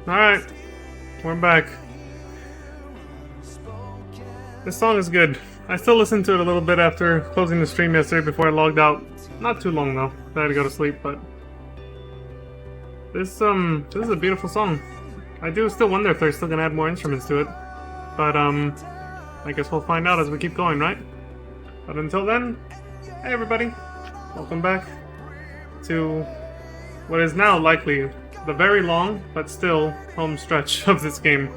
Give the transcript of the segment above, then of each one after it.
Alright, we're back. This song is good. I still listened to it a little bit after closing the stream yesterday before I logged out. Not too long though. I had to go to sleep, but this is a beautiful song. I do still wonder if they're still gonna add more instruments to it. But I guess we'll find out as we keep going, right? But until then, hey everybody. Welcome back to what is now likely the very long, but still, home stretch of this game.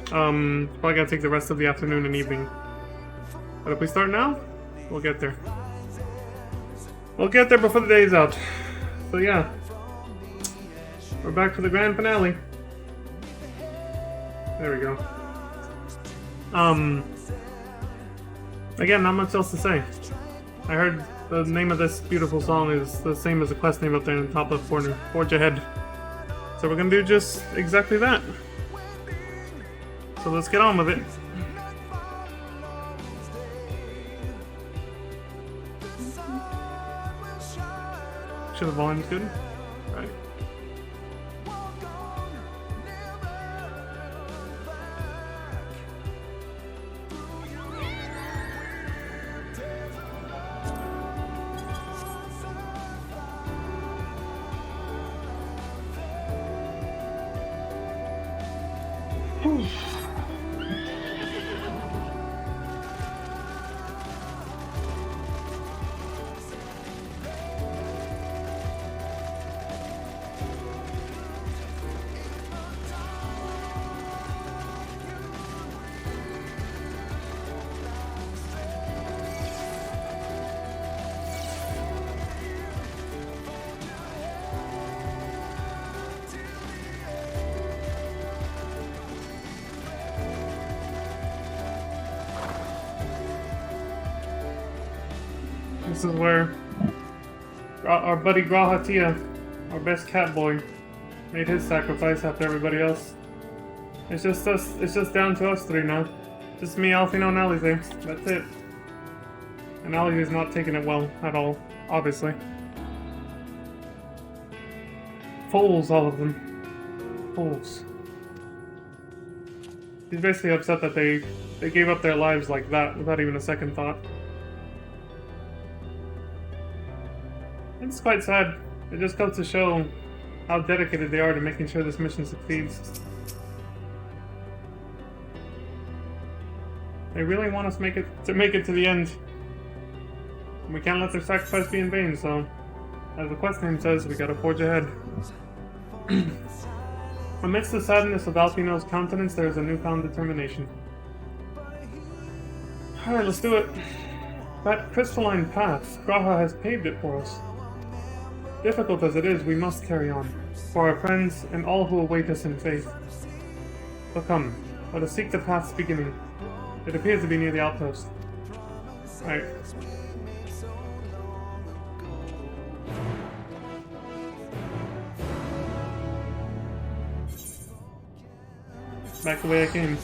Probably gonna take the rest of the afternoon and evening. But if we start now, we'll get there. We'll get there before the day's out. So yeah. We're back for the grand finale. There we go. Again, not much else to say. I heard the name of this beautiful song is the same as the quest name up there in the top left corner. Forge Ahead. So we're gonna do just exactly that. So let's get on with it. Sure the volume's good? Right. This is where our buddy Grahatia, our best cat boy, made his sacrifice after everybody else. It's just us. It's just down to us three now. Just me, Alfino, and Alize. That's it. And Alize is not taking it well at all, obviously. Fools, all of them. Fools. He's basically upset that they gave up their lives like that without even a second thought. It's quite sad. It just goes to show how dedicated they are to making sure this mission succeeds. They really want us to make it to the end. We can't let their sacrifice be in vain, so as the quest name says, we gotta forge ahead. Amidst the sadness of Alfino's countenance, there is a newfound determination. Alright, let's do it. That crystalline path, Graha has paved it for us. Difficult as it is, we must carry on, for our friends and all who await us in faith. So come, let us seek the path's beginning. It appears to be near the outpost. Alright. Back the way I came.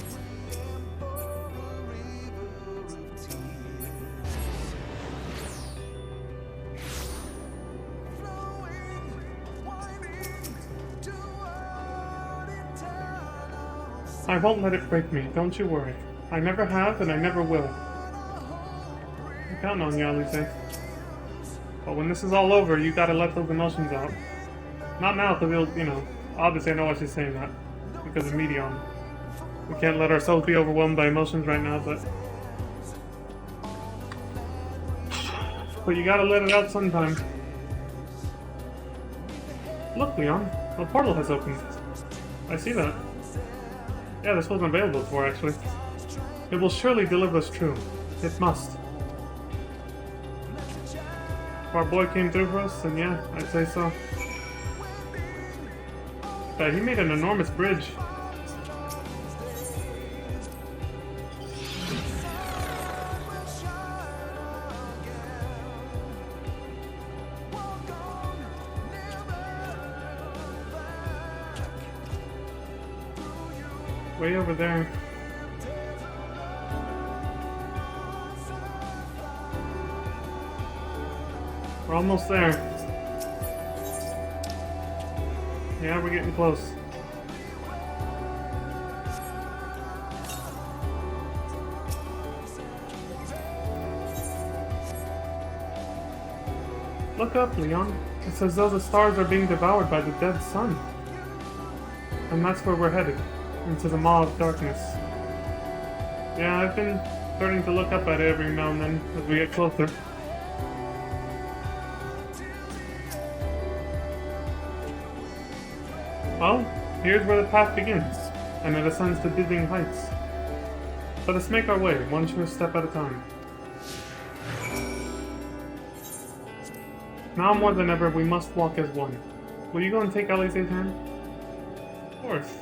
I won't let it break me, don't you worry. I never have, and I never will. I'm counting on you, Alize. But when this is all over, you gotta let those emotions out. Not now, because you'll, you know, obviously I know why she's saying that. Because of Medion. We can't let ourselves be overwhelmed by emotions right now, but you gotta let it out sometime. Look, Leon, a portal has opened. I see that. Yeah, this wasn't available before, actually. It will surely deliver us true. It must. If our boy came through for us, then yeah, I'd say so. But he made an enormous bridge. Way over there. We're almost there. Yeah, we're getting close. Look up, Leon. It's as though the stars are being devoured by the dead sun. And that's where we're headed. Into the maw of darkness. Yeah, I've been starting to look up at it every now and then as we get closer. Well, here's where the path begins, and it ascends to dizzying heights. Let us make our way, one sure step at a time. Now more than ever, we must walk as one. Will you go and take Alize's hand? Of course.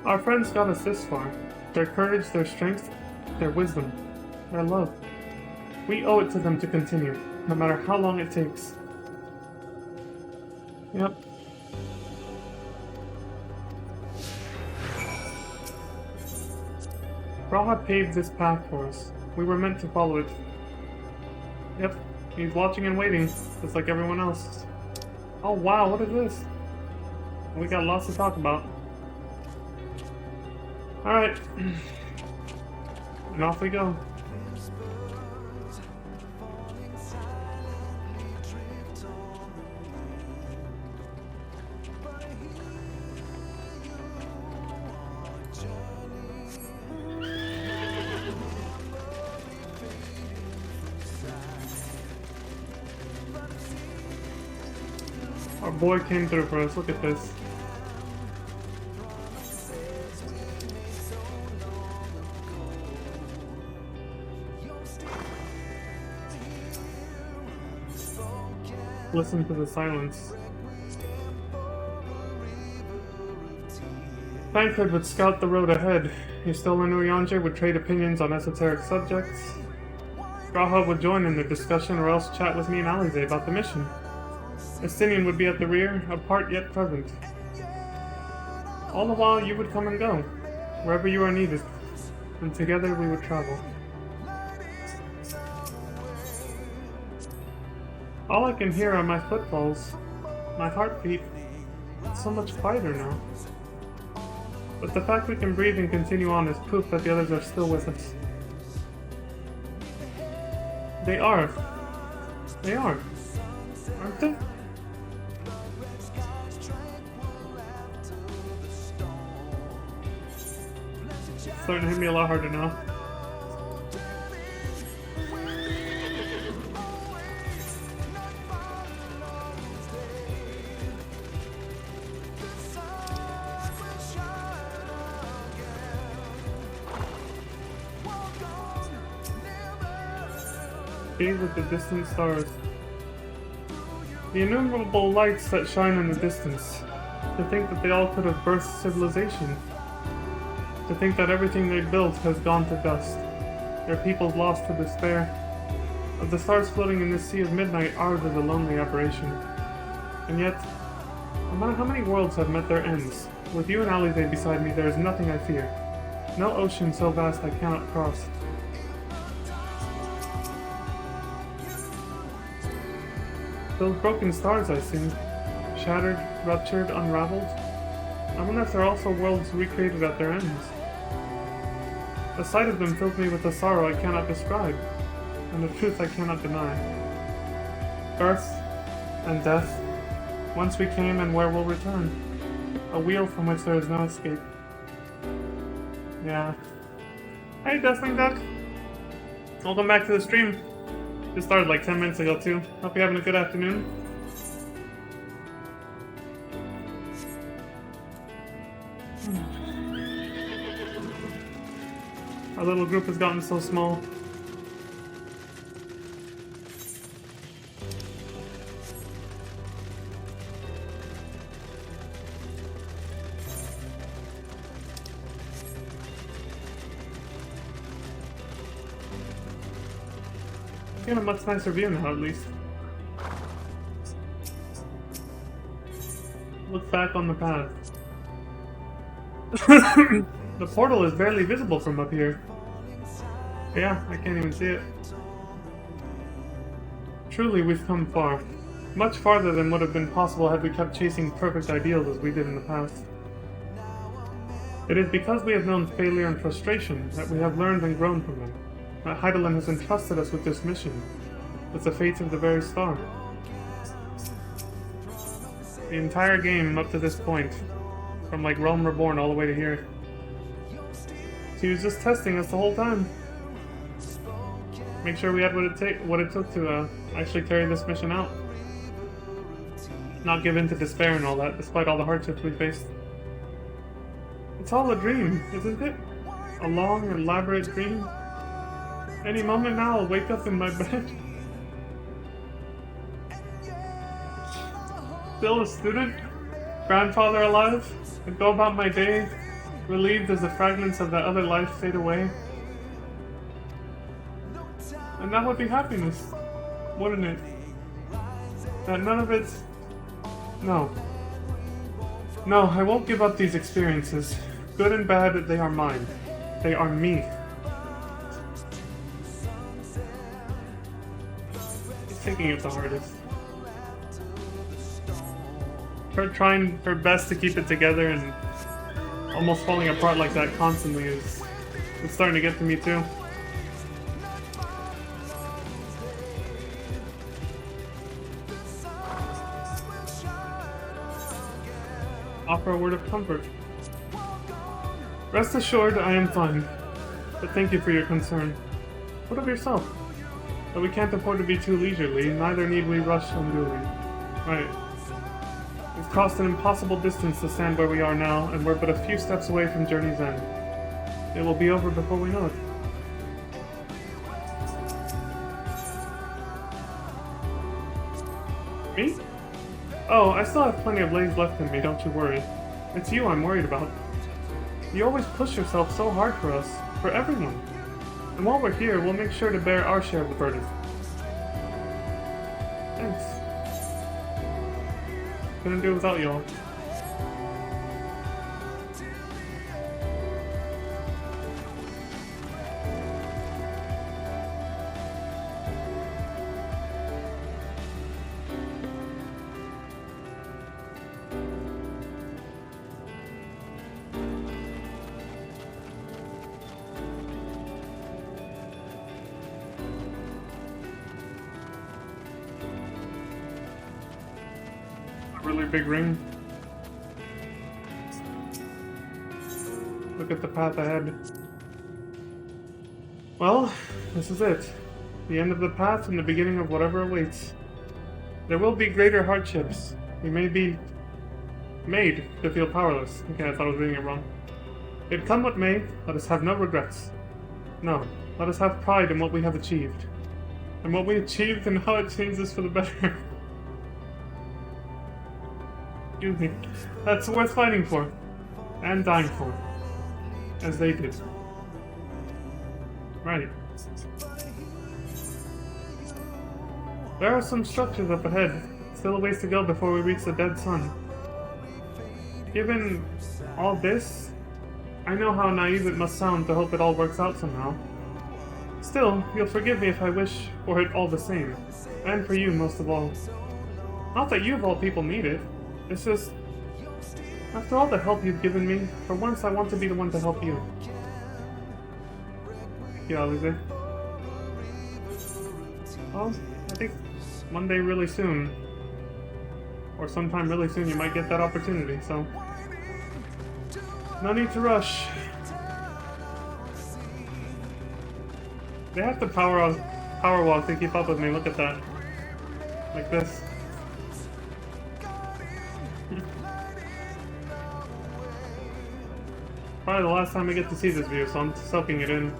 Our friends got us this far. Their courage, their strength, their wisdom, their love. We owe it to them to continue, no matter how long it takes. Yep. Raha paved this path for us. We were meant to follow it. Yep, he's watching and waiting, just like everyone else. Oh wow, what is this? We got lots to talk about. Alright. And off we go. Our boy came through for us, look at this. Listen to the silence. Tancred would scout the road ahead. Ysteller and Uyanja would trade opinions on esoteric subjects. Graha would join in the discussion or else chat with me and Alize about the mission. Estinian would be at the rear, apart yet present. All the while you would come and go, wherever you are needed, and together we would travel. All I can hear are my footfalls, my heartbeat. It's so much quieter now. But the fact we can breathe and continue on is proof that the others are still with us. They are. They are. Aren't they? It's starting to hit me a lot harder now. Gaze at the distant stars. The innumerable lights that shine in the distance. To think that they all could have birthed civilization. To think that everything they built has gone to dust. Their peoples lost to despair. Of the stars floating in this sea of midnight, ours is a lonely aberration. And yet, no matter how many worlds have met their ends, with you and Alize beside me, there is nothing I fear. No ocean so vast I cannot cross. Those broken stars I see, shattered, ruptured, unraveled. I wonder if they're also worlds recreated at their ends. The sight of them fills me with a sorrow I cannot describe, and a truth I cannot deny. Birth and death, whence we came and where we'll return. A wheel from which there is no escape. Yeah. Hey, Dustling Duck! Welcome back to the stream. Just started like 10 minutes ago too. Hope you're having a good afternoon. Our little group has gotten so small. Getting a much nicer view now, at least. Look back on the path. The portal is barely visible from up here. Yeah, I can't even see it. Truly, we've come far. Much farther than would have been possible had we kept chasing perfect ideals as we did in the past. It is because we have known failure and frustration that we have learned and grown from them. That Heidelin has entrusted us with this mission, with the fates of the very star. The entire game up to this point, from like Realm Reborn all the way to here. She was just testing us the whole time. Make sure we had what it took to actually carry this mission out. Not give in to despair and all that, despite all the hardships we faced. It's all a dream, isn't it? A long, elaborate dream. Any moment now, I'll wake up in my bed. Still a student, grandfather alive, and go about my day, relieved as the fragments of that other life fade away. And that would be happiness, wouldn't it? That none of it's... No. No, I won't give up these experiences. Good and bad, they are mine. They are me. She's taking it the hardest. Her trying her best to keep it together and almost falling apart like that constantly is... It's starting to get to me too. Offer a word of comfort. Rest assured, I am fine. But thank you for your concern. What of yourself? Though we can't afford to be too leisurely, neither need we rush unduly. Right. We've crossed an impossible distance to stand where we are now, and we're but a few steps away from journey's end. It will be over before we know it. Me? Oh, I still have plenty of legs left in me, don't you worry. It's you I'm worried about. You always push yourself so hard for us, for everyone. And while we're here, we'll make sure to bear our share of the burden. Thanks. Couldn't do it without y'all. Really big ring. Look at the path ahead. Well, this is it. The end of the path and the beginning of whatever awaits. There will be greater hardships. We may be made to feel powerless. Okay, I thought I was reading it wrong. It come what may, let us have no regrets. No, let us have pride in what we have achieved. And what we achieved and how it changed us for the better. Excuse me. That's worth fighting for. And dying for. As they did. Right. There are some structures up ahead. Still a ways to go before we reach the dead sun. Given all this, I know how naive it must sound to hope it all works out somehow. Still, you'll forgive me if I wish for it all the same. And for you most of all. Not that you of all people need it. It's just, after all the help you've given me, for once I want to be the one to help you. Yeah, Alize. Well, I think one day really soon, or sometime really soon, you might get that opportunity, so... No need to rush. They have to power walk to keep up with me, look at that. Like this. Probably the last time I get to see this view, so I'm soaking it in.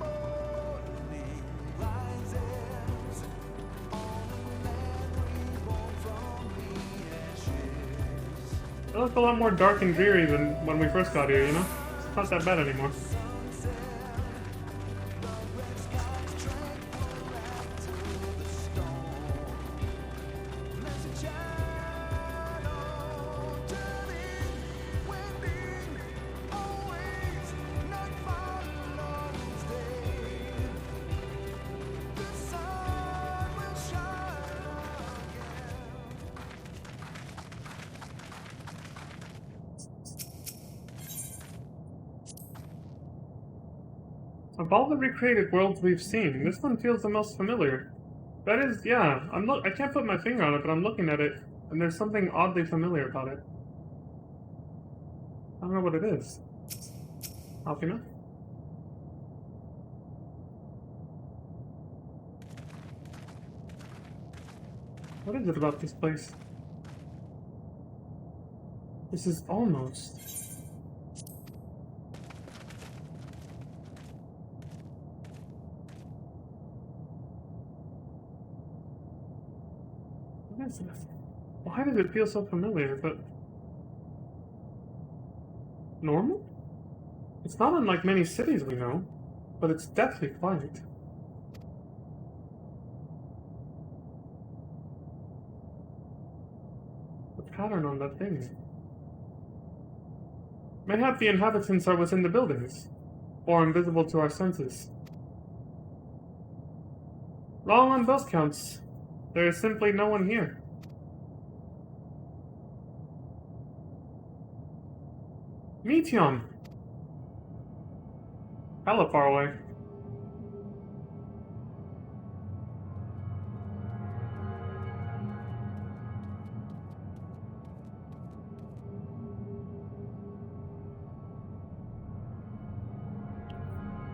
It looks a lot more dark and dreary than when we first got here, you know? It's not that bad anymore. Of all the recreated worlds we've seen, this one feels the most familiar. That is, yeah, I can't put my finger on it, but I'm looking at it, and there's something oddly familiar about it. I don't know what it is. Alpina? What is it about this place? This is almost... What is this? Why does it feel so familiar, but... normal? It's not unlike many cities we know, but it's deathly quiet. The pattern on that thing. Mayhap the inhabitants are within the buildings, or invisible to our senses. Wrong on both counts. There is simply no one here. Meteon! Hella far away.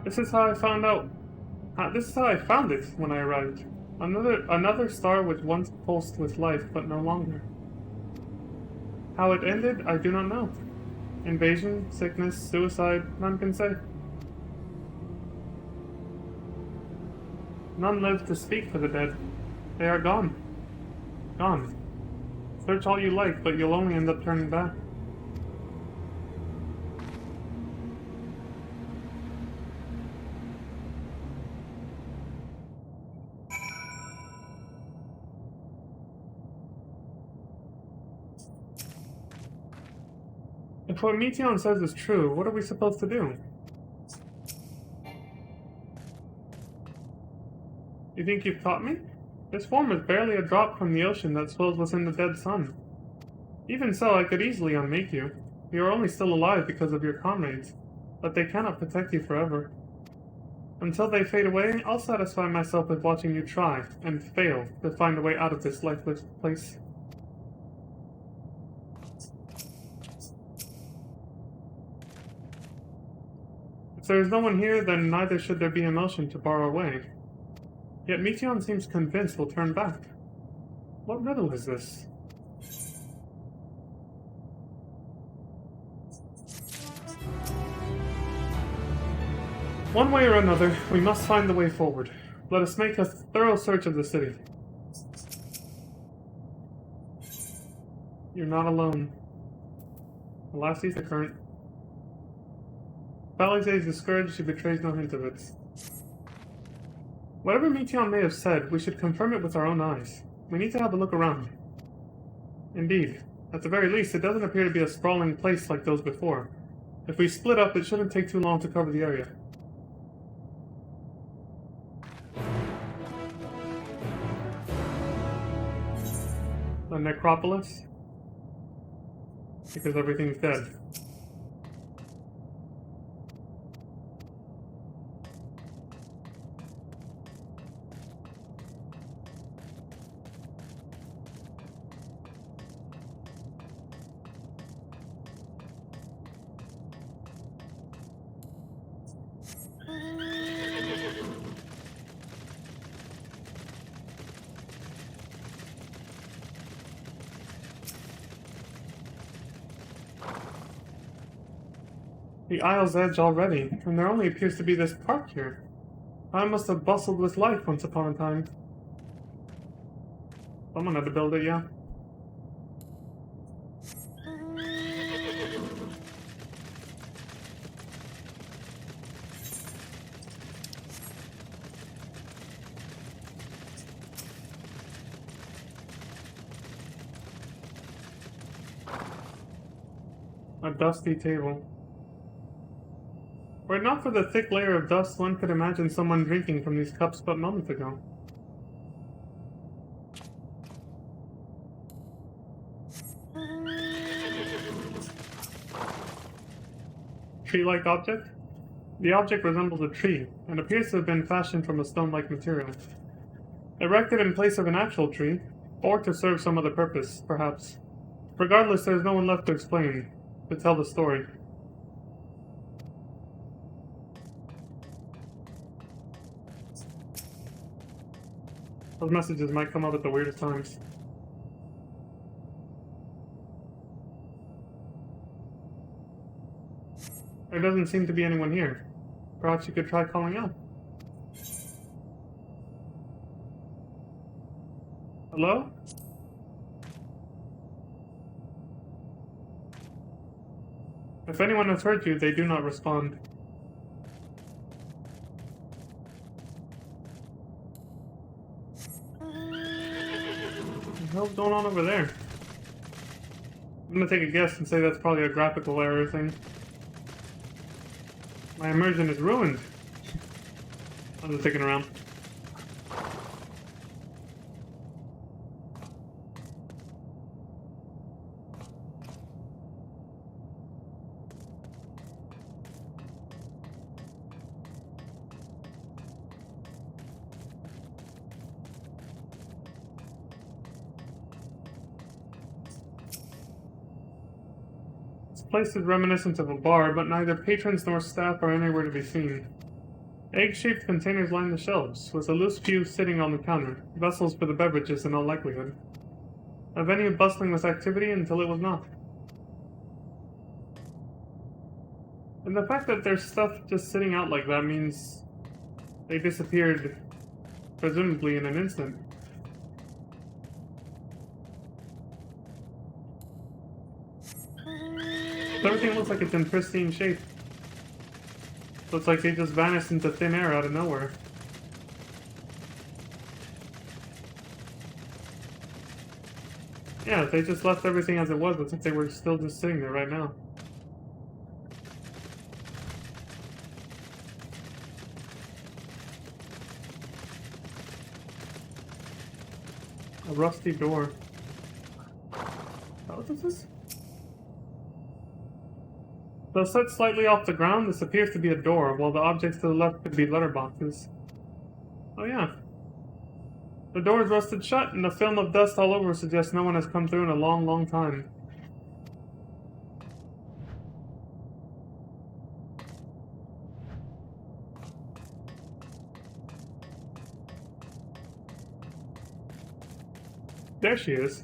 This is how I found out. This is how I found it when I arrived. Another star which once pulsed with life, but no longer. How it ended, I do not know. Invasion, sickness, suicide, none can say. None live to speak for the dead. They are gone. Gone. Search all you like, but you'll only end up turning back. If what Meteon says is true, what are we supposed to do? You think you've caught me? This form is barely a drop from the ocean that swells within the dead sun. Even so, I could easily unmake you. You are only still alive because of your comrades, but they cannot protect you forever. Until they fade away, I'll satisfy myself with watching you try, and fail, to find a way out of this lifeless place. If there is no one here, then neither should there be emotion to bar our way. Yet Meteon seems convinced we'll turn back. What riddle is this? One way or another, we must find the way forward. Let us make a thorough search of the city. You're not alone. Alas, he's the current. Balize is discouraged, she betrays no hint of it. Whatever Meteon may have said, we should confirm it with our own eyes. We need to have a look around. Indeed. At the very least, it doesn't appear to be a sprawling place like those before. If we split up, it shouldn't take too long to cover the area. The necropolis? Because everything's dead. The Isle's Edge already, and there only appears to be this park here. I must have bustled with life once upon a time. Someone had to build it, yeah. A dusty table. Were it not for the thick layer of dust, one could imagine someone drinking from these cups but moments ago. Tree-like object? The object resembles a tree, and appears to have been fashioned from a stone-like material. Erected in place of an actual tree, or to serve some other purpose, perhaps. Regardless, there is no one left to explain, to tell the story. Those messages might come up at the weirdest times. There doesn't seem to be anyone here. Perhaps you could try calling out. Hello? If anyone has hurt you, they do not respond. What the hell's going on over there? I'm gonna take a guess and say that's probably a graphical error thing. My immersion is ruined. I'm just sticking around. This place is reminiscent of a bar, but neither patrons nor staff are anywhere to be seen. Egg-shaped containers line the shelves, with a loose few sitting on the counter, vessels for the beverages in all likelihood. A venue bustling with activity until it was not. And the fact that there's stuff just sitting out like that means they disappeared, presumably in an instant. Everything looks like it's in pristine shape. Looks like they just vanished into thin air out of nowhere. Yeah, they just left everything as it was. Looks like they were still just sitting there right now. A rusty door. What is this? Though set slightly off the ground, this appears to be a door, while the objects to the left could be letterboxes. Oh yeah. The door is rusted shut, and the film of dust all over suggests no one has come through in a long, long time. There she is.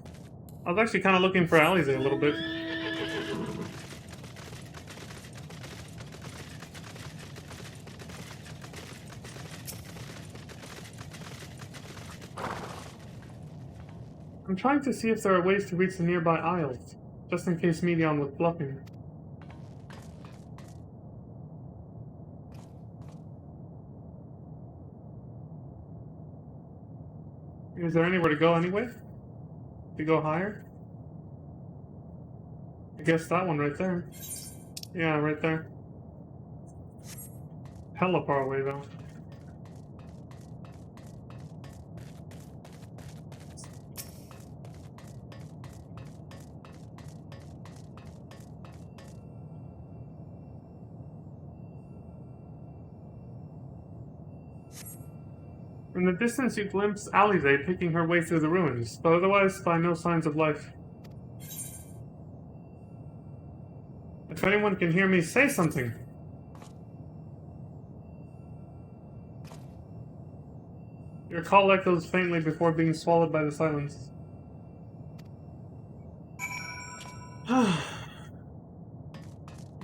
I was actually kind of looking for Alize a little bit. I'm trying to see if there are ways to reach the nearby aisles, just in case Medion was bluffing. Is there anywhere to go anyway? To go higher? I guess that one right there. Yeah, right there. Hella far away though. In the distance you glimpse Alize picking her way through the ruins, but otherwise find no signs of life. If anyone can hear me, say something! Your call echoes faintly before being swallowed by the silence. No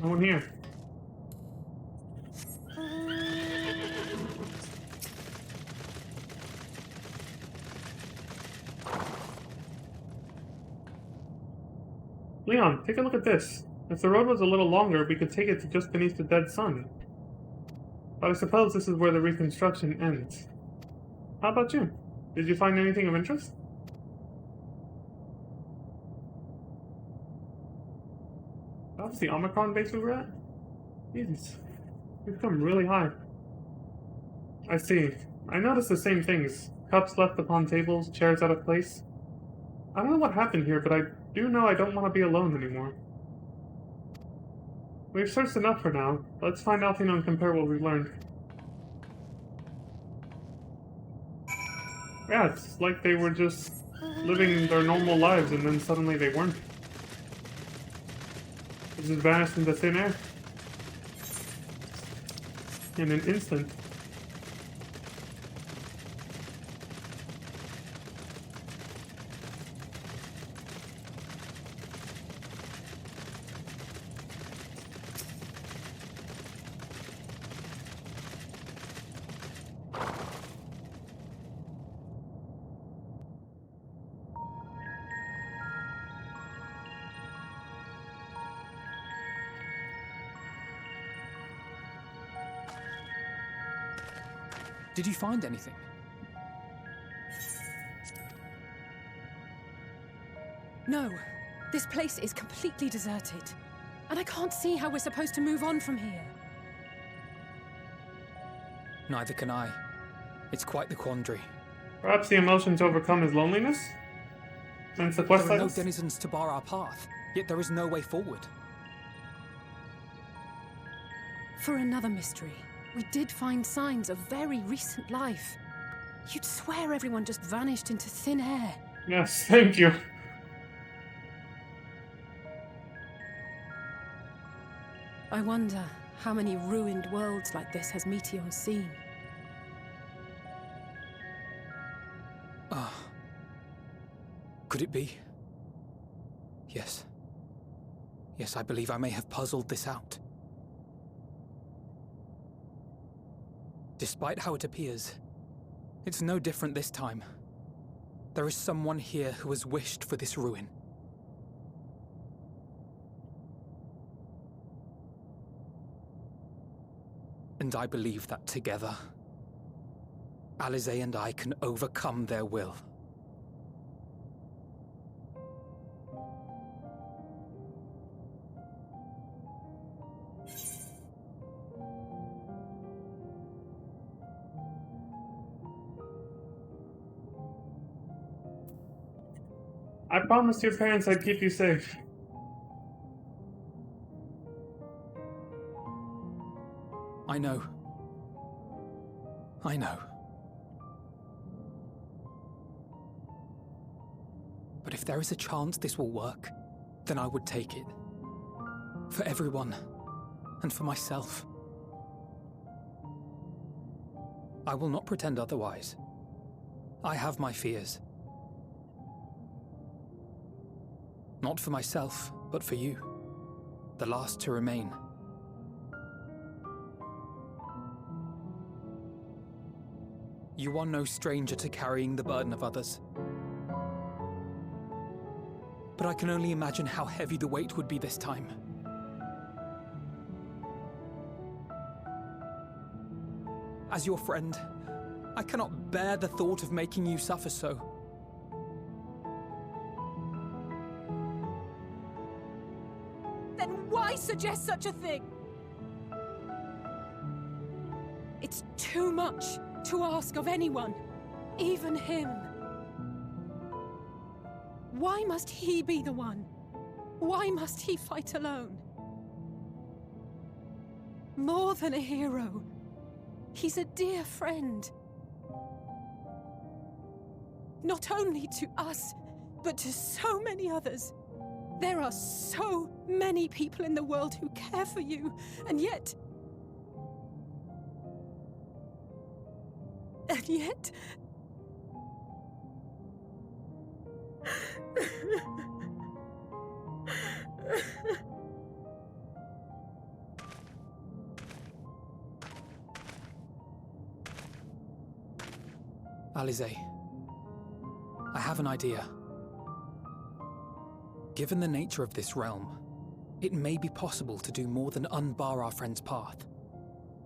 one here. Leon, take a look at this. If the road was a little longer, we could take it to just beneath the dead sun. But I suppose this is where the reconstruction ends. How about you? Did you find anything of interest? That was the Omicron base we were at? Jesus. We've come really high. I see. I noticed the same things. Cups left upon tables, chairs out of place. I don't know what happened here, but I do know I don't want to be alone anymore. We've searched enough for now. Let's find Althino and compare what we've learned. Yeah, it's like they were just living their normal lives and then suddenly they weren't. They just vanished into thin air. In an instant. Did you find anything? No. This place is completely deserted. And I can't see how we're supposed to move on from here. Neither can I. It's quite the quandary. Perhaps the emotion to overcome is loneliness? Since the quest There are no items? denizens to bar our path, yet there is no way forward. For another mystery, we did find signs of very recent life. You'd swear everyone just vanished into thin air. Yes, thank you. I wonder how many ruined worlds like this has Meteor seen. Could it be? Yes. Yes, I believe I may have puzzled this out. Despite how it appears, it's no different this time. There is someone here who has wished for this ruin. And I believe that together, Alize and I can overcome their will. I promised your parents I'd keep you safe. I know. I know. But if there is a chance this will work, then I would take it. For everyone, and for myself. I will not pretend otherwise. I have my fears. Not for myself, but for you. The last to remain. You are no stranger to carrying the burden of others. But I can only imagine how heavy the weight would be this time. As your friend, I cannot bear the thought of making you suffer so. Then why suggest such a thing? It's too much to ask of anyone, even him. Why must he be the one? Why must he fight alone? More than a hero, he's a dear friend. Not only to us, but to so many others. There are so many people in the world who care for you, and yet... And yet... Alize, I have an idea. Given the nature of this realm, it may be possible to do more than unbar our friend's path.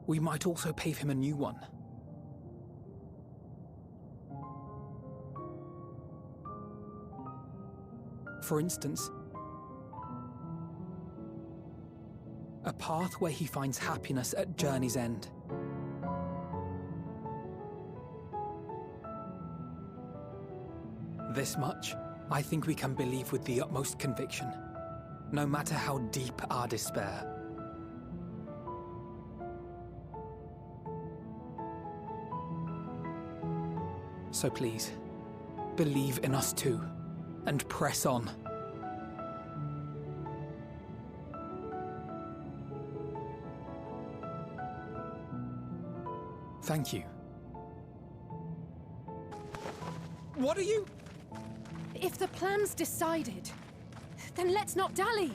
We might also pave him a new one. For instance, a path where he finds happiness at journey's end. This much, I think we can believe with the utmost conviction, no matter how deep our despair. So please, believe in us too, and press on. Thank you. What are you? If the plan's decided, then let's not dally.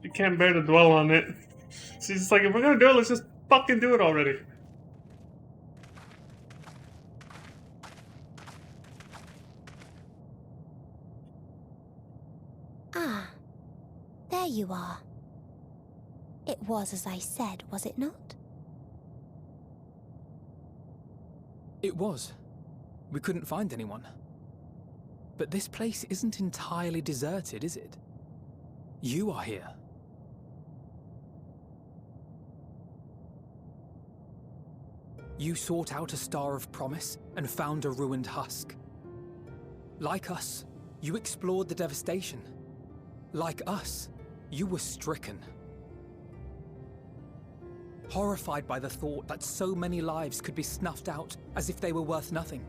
You can't bear to dwell on it. She's just like, if we're gonna do it, let's just fucking do it already. Ah, there you are. It was as I said, was it not? It was. We couldn't find anyone. But this place isn't entirely deserted, is it? You are here. You sought out a star of promise and found a ruined husk. Like us, you explored the devastation. Like us, you were stricken. Horrified by the thought that so many lives could be snuffed out as if they were worth nothing.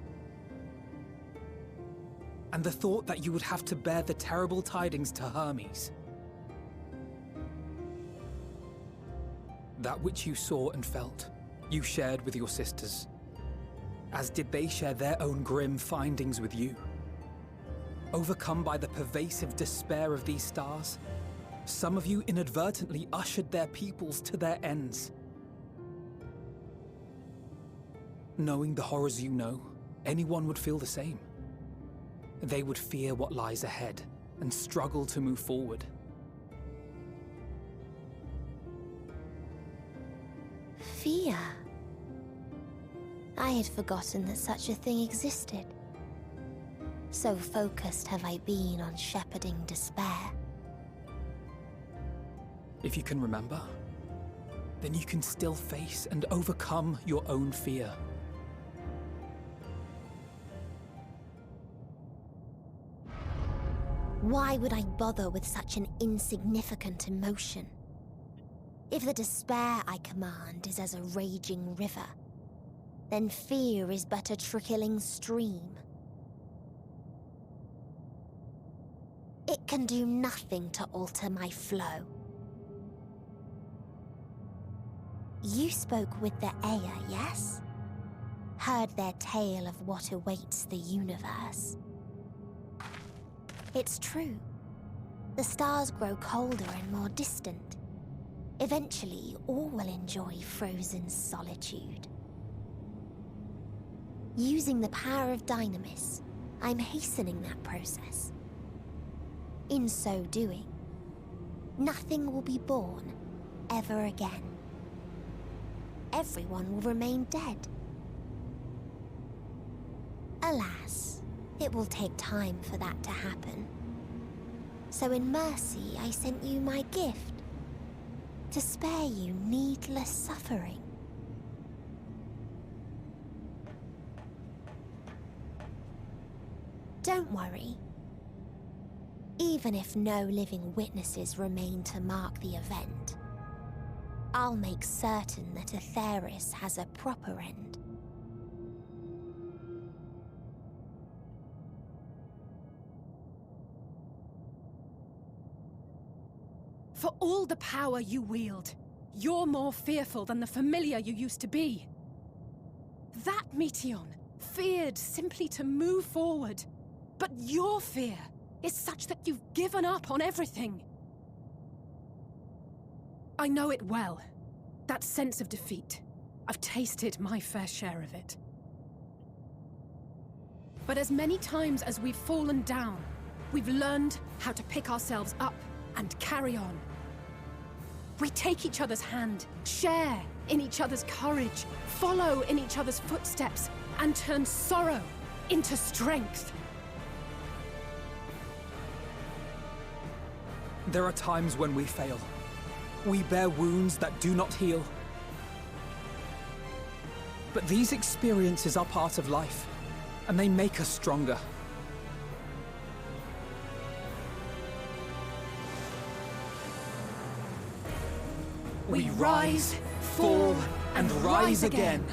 And the thought that you would have to bear the terrible tidings to Hermes. That which you saw and felt, you shared with your sisters, as did they share their own grim findings with you. Overcome by the pervasive despair of these stars, some of you inadvertently ushered their peoples to their ends. Knowing the horrors you know, anyone would feel the same. They would fear what lies ahead and struggle to move forward. Fear. I had forgotten that such a thing existed. So focused have I been on shepherding despair. If you can remember, then you can still face and overcome your own fear. Why would I bother with such an insignificant emotion? If the despair I command is as a raging river, then fear is but a trickling stream. It can do nothing to alter my flow. You spoke with the Aya, yes? Heard their tale of what awaits the universe. It's true. The stars grow colder and more distant. Eventually, all will enjoy frozen solitude. Using the power of Dynamis, I'm hastening that process. In so doing, nothing will be born ever again. Everyone will remain dead. Alas, it will take time for that to happen. So in mercy, I sent you my gift, to spare you needless suffering. Don't worry. Even if no living witnesses remain to mark the event, I'll make certain that Aetheris has a proper end. For all the power you wield, you're more fearful than the familiar you used to be. That Meteion feared simply to move forward. But your fear is such that you've given up on everything. I know it well. That sense of defeat. I've tasted my fair share of it. But as many times as we've fallen down, we've learned how to pick ourselves up and carry on. We take each other's hand, share in each other's courage, follow in each other's footsteps, and turn sorrow into strength. There are times when we fail. We bear wounds that do not heal. But these experiences are part of life, and they make us stronger. We rise, fall, and rise again.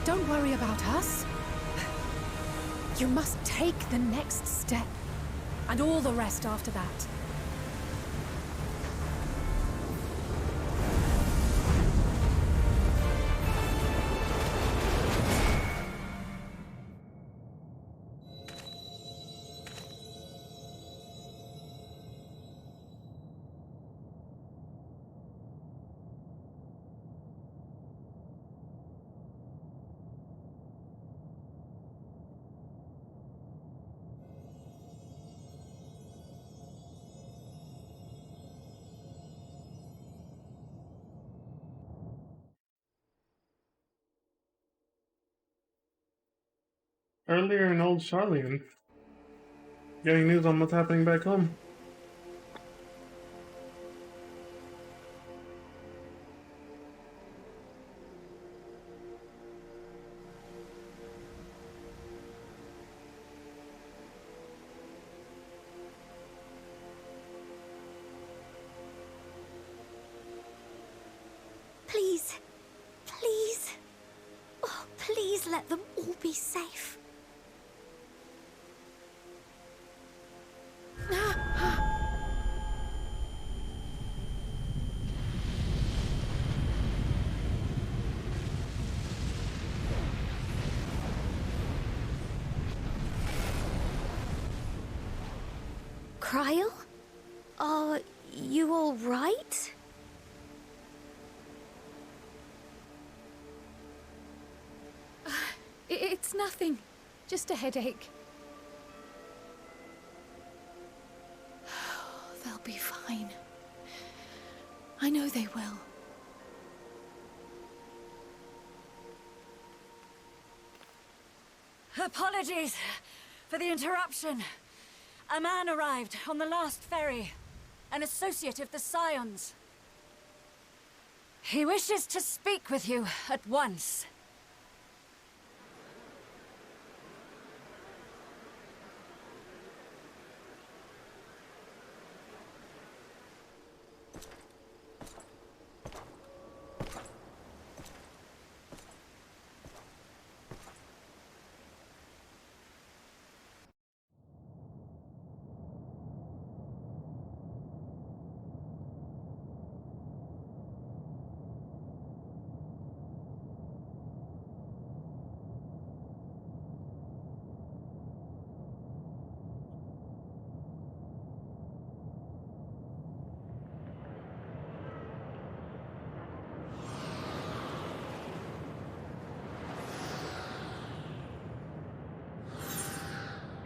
Don't worry about us. You must take the next step, and all the rest after that. Earlier in Old Charlian. Getting news on what's happening back home. Please. Please. Oh, please let them all be safe. Cryle? Are you all right? It's nothing. Just a headache. They'll be fine. I know they will. Apologies for the interruption. A man arrived on the last ferry, an associate of the Scions. He wishes to speak with you at once.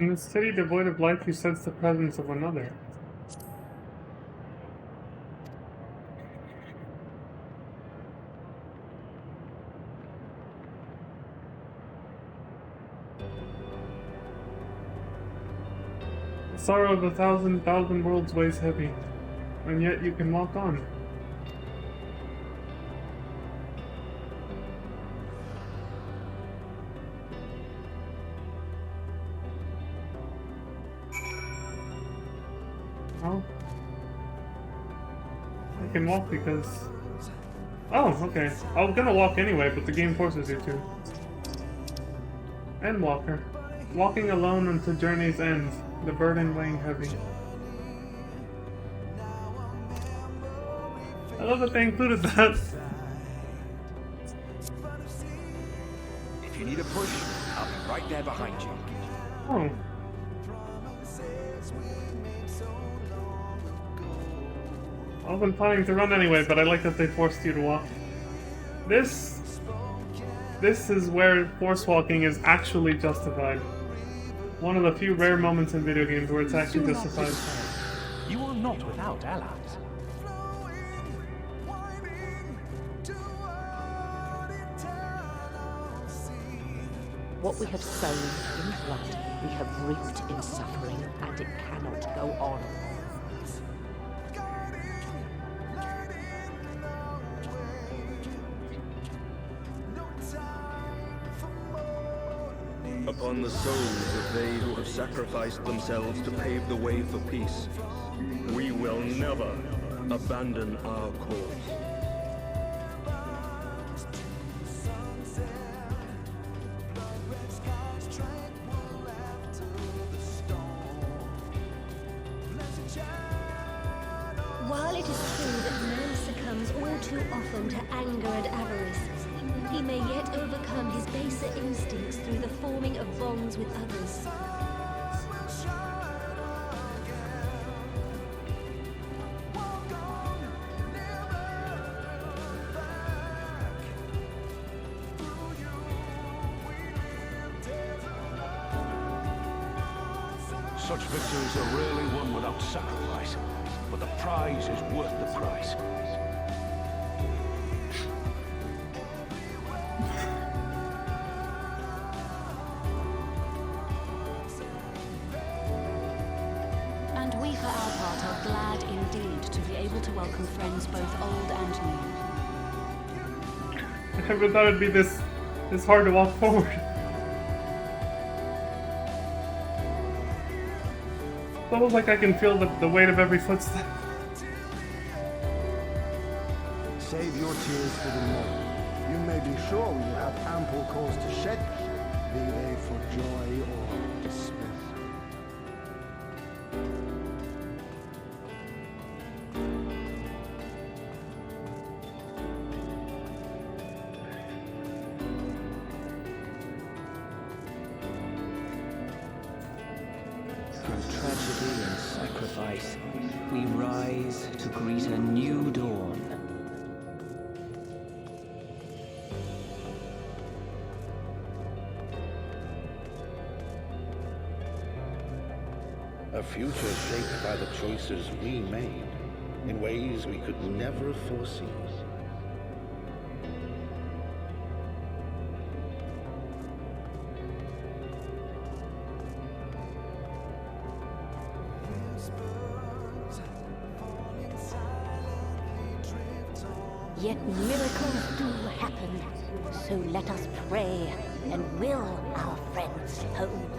In a city devoid of life, you sense the presence of another. The sorrow of a thousand worlds weighs heavy, and yet you can walk on. Oh. I can walk because... Oh, okay. I was gonna walk anyway, but the game forces you to. Endwalker. Walking alone until journey's end, the burden weighing heavy. I love that they included that. If you need a push, I'll be right there behind you. Oh. I wasn't planning to run anyway, but I like that they forced you to walk. This is where force walking is actually justified. One of the few rare moments in video games where it's actually justified. You are not without allies. What we have sown in blood, we have reaped in suffering, and it cannot go on. upon the souls of they who have sacrificed themselves to pave the way for peace. We will never abandon our cause. While it is true that man succumbs all too often to anger and avarice, he may yet overcome his baser instincts through the forming of bonds with others. Such victories are rarely won without sacrifice, but the prize is worth the price. And we for our part are glad indeed to be able to welcome friends both old and new. I never thought it'd be this hard to walk forward. It's almost like I can feel the weight of every footstep. Save your tears for the morrow. You may be sure we will have ample cause to shed, be they for joy or despair. From tragedy and sacrifice, we rise to greet a new dawn. A future shaped by the choices we made in ways we could never foresee. Yet miracles do happen, so let us pray and will our friends home.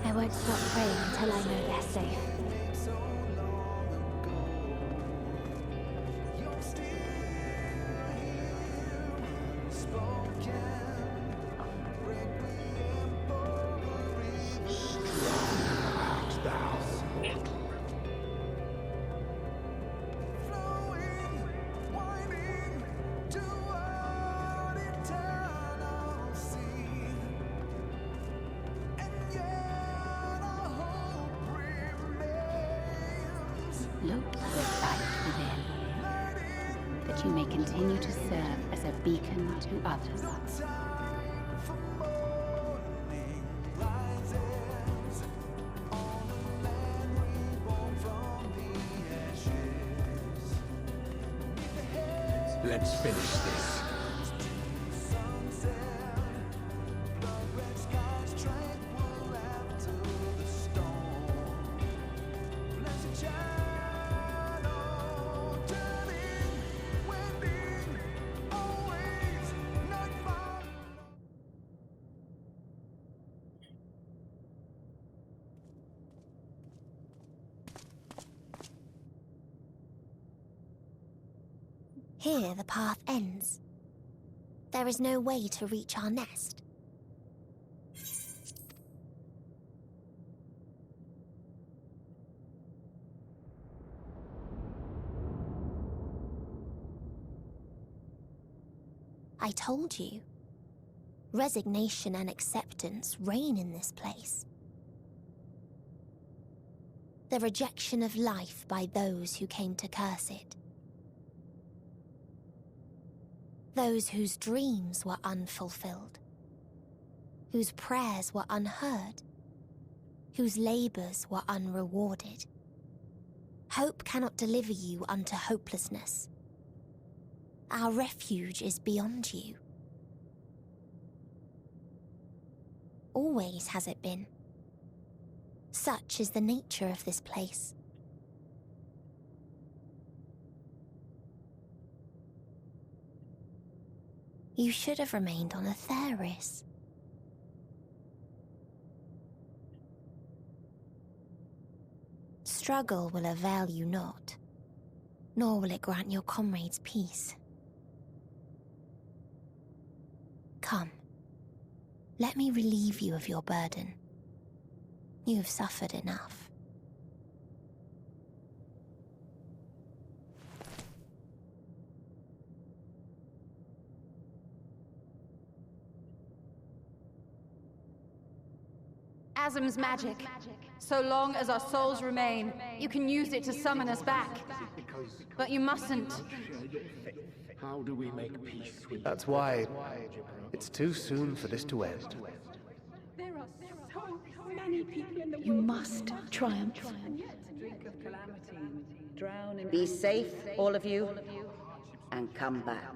I won't stop praying until I know they're safe. Look with light within, that you may continue to serve as a beacon to others. Let's finish this. Here the path ends. There is no way to reach our nest. I told you. Resignation and acceptance reign in this place. The rejection of life by those who came to curse it. Those whose dreams were unfulfilled, whose prayers were unheard, whose labors were unrewarded. Hope cannot deliver you unto hopelessness. Our refuge is beyond you. Always has it been. Such is the nature of this place. You should have remained on Atheris. Struggle will avail you not, nor will it grant your comrades peace. Come, let me relieve you of your burden. You have suffered enough. Azim's magic. So long as our souls remain, you can use it to summon us back. But you mustn't. How do we make peace with... That's why it's too soon for this to end. There are so many people in the world. You must triumph. Be safe, all of you, and come back.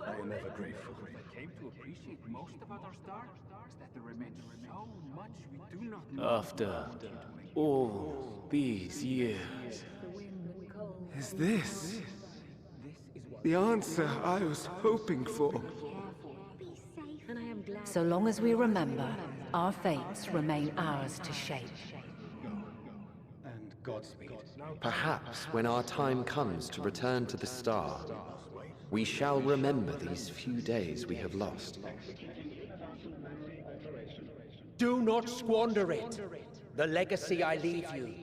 I am ever grateful. I came to appreciate most about our stars, that there remains so much we do not know. After all these years, Is this the answer I was hoping for? So long as we remember, our fates remain ours to shape. And Godspeed. Perhaps when our time comes to return to the star, we shall remember these few days we have lost. Do not squander it. The legacy I leave you.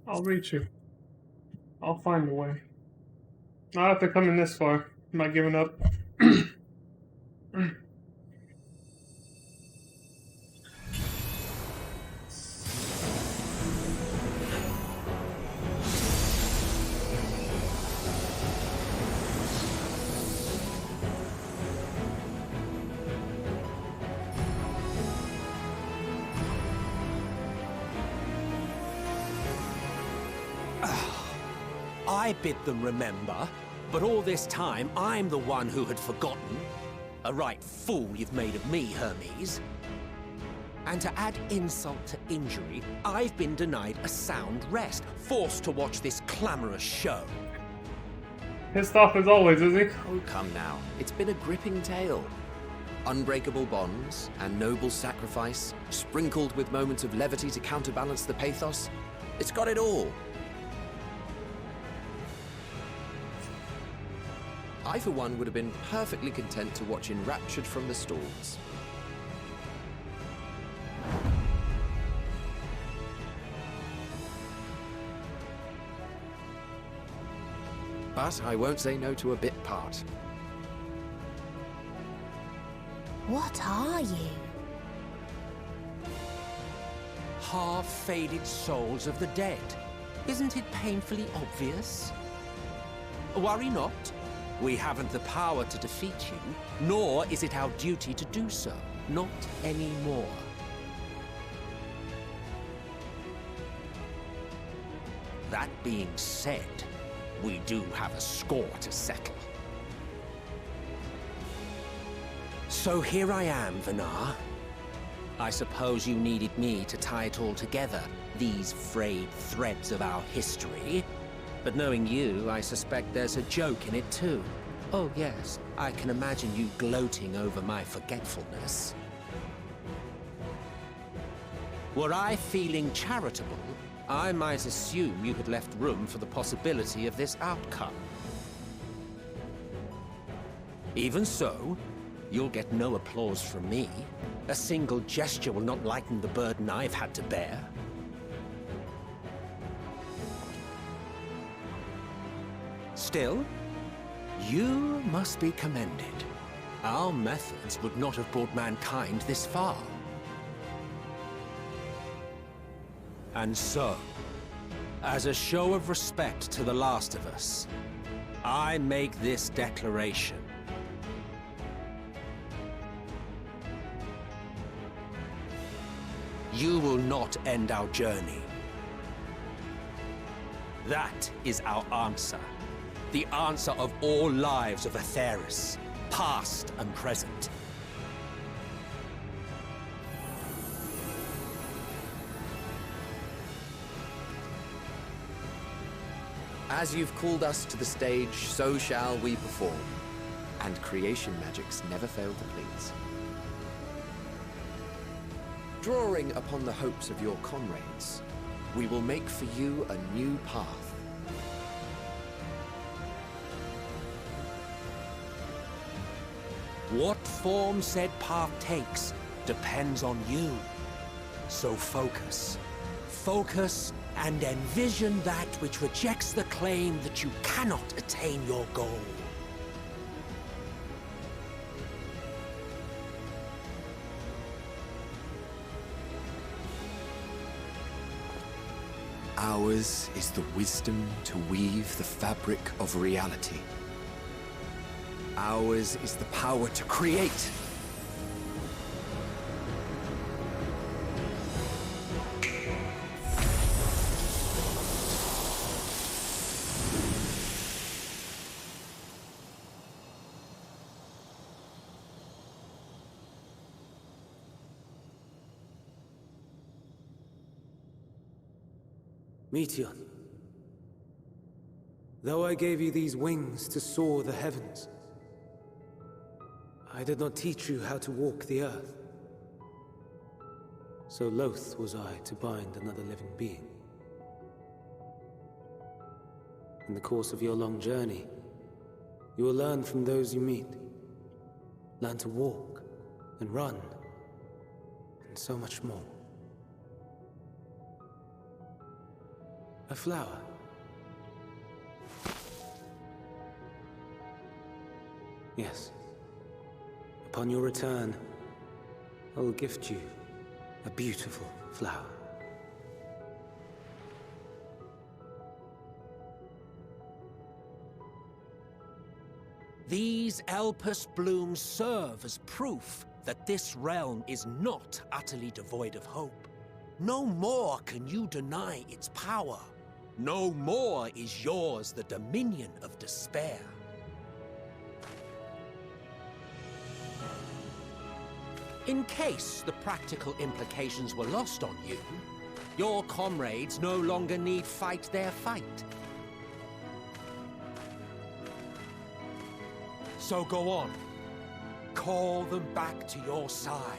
I'll reach you. I'll find a way. Not after coming this far. I'm not giving up. I bid them remember, but all this time I'm the one who had forgotten. A right fool you've made of me, Hermes. And to add insult to injury, I've been denied a sound rest, forced to watch this clamorous show. Pissed off as always, is he? Oh, come now. It's been a gripping tale. Unbreakable bonds and noble sacrifice, sprinkled with moments of levity to counterbalance the pathos. It's got it all. I, for one, would have been perfectly content to watch enraptured from the stalls. But I won't say no to a bit part. What are you? Half-faded souls of the dead. Isn't it painfully obvious? Worry not. We haven't the power to defeat you, nor is it our duty to do so. Not anymore. That being said, we do have a score to settle. So here I am, Vanar. I suppose you needed me to tie it all together, these frayed threads of our history. But knowing you, I suspect there's a joke in it too. Oh yes, I can imagine you gloating over my forgetfulness. Were I feeling charitable, I might assume you had left room for the possibility of this outcome. Even so, you'll get no applause from me. A single gesture will not lighten the burden I've had to bear. Still, you must be commended. Our methods would not have brought mankind this far. And so, as a show of respect to the last of us, I make this declaration. you will not end our journey. That is our answer. The answer of all lives of Aetheris, past and present. As you've called us to the stage, so shall we perform. And creation magics never fail to please. Drawing upon the hopes of your comrades, we will make for you a new path. What form said path takes depends on you. So focus. Focus and envision that which rejects the claim that you cannot attain your goal. Ours is the wisdom to weave the fabric of reality. Ours is the power to create. Meteor, though I gave you these wings to soar the heavens, I did not teach you how to walk the earth. So loath was I to bind another living being. In the course of your long journey, you will learn from those you meet. Learn to walk and run, and so much more. A flower. Yes. Upon your return, I will gift you a beautiful flower. These Elpis blooms serve as proof that this realm is not utterly devoid of hope. No more can you deny its power. No more is yours the dominion of despair. In case the practical implications were lost on you, your comrades no longer need fight their fight. So go on. Call them back to your side.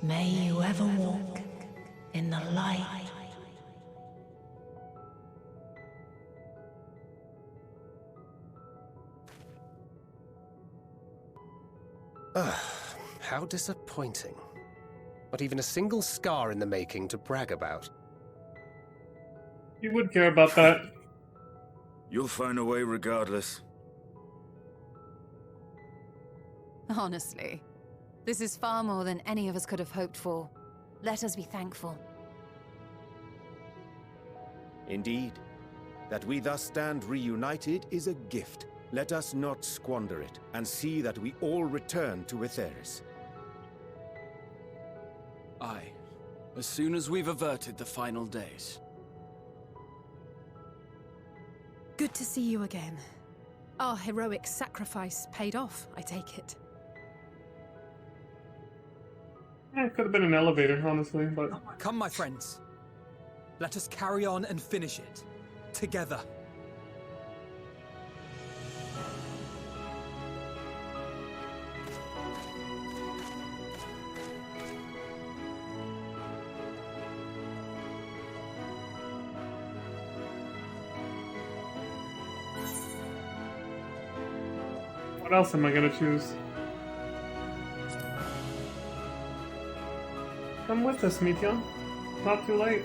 May you ever walk in the light. How disappointing. Not even a single scar in the making to brag about. You would care about that. You'll find a way regardless. Honestly, this is far more than any of us could have hoped for. Let us be thankful. Indeed. That we thus stand reunited is a gift. Let us not squander it, and see that we all return to Aetheris. Aye. As soon as we've averted the final days. Good to see you again. Our heroic sacrifice paid off, I take it. It could have been an elevator, honestly, but... Come, my friends. Let us carry on and finish it. Together. What else am I gonna choose? Come with us, Meteon. Not too late.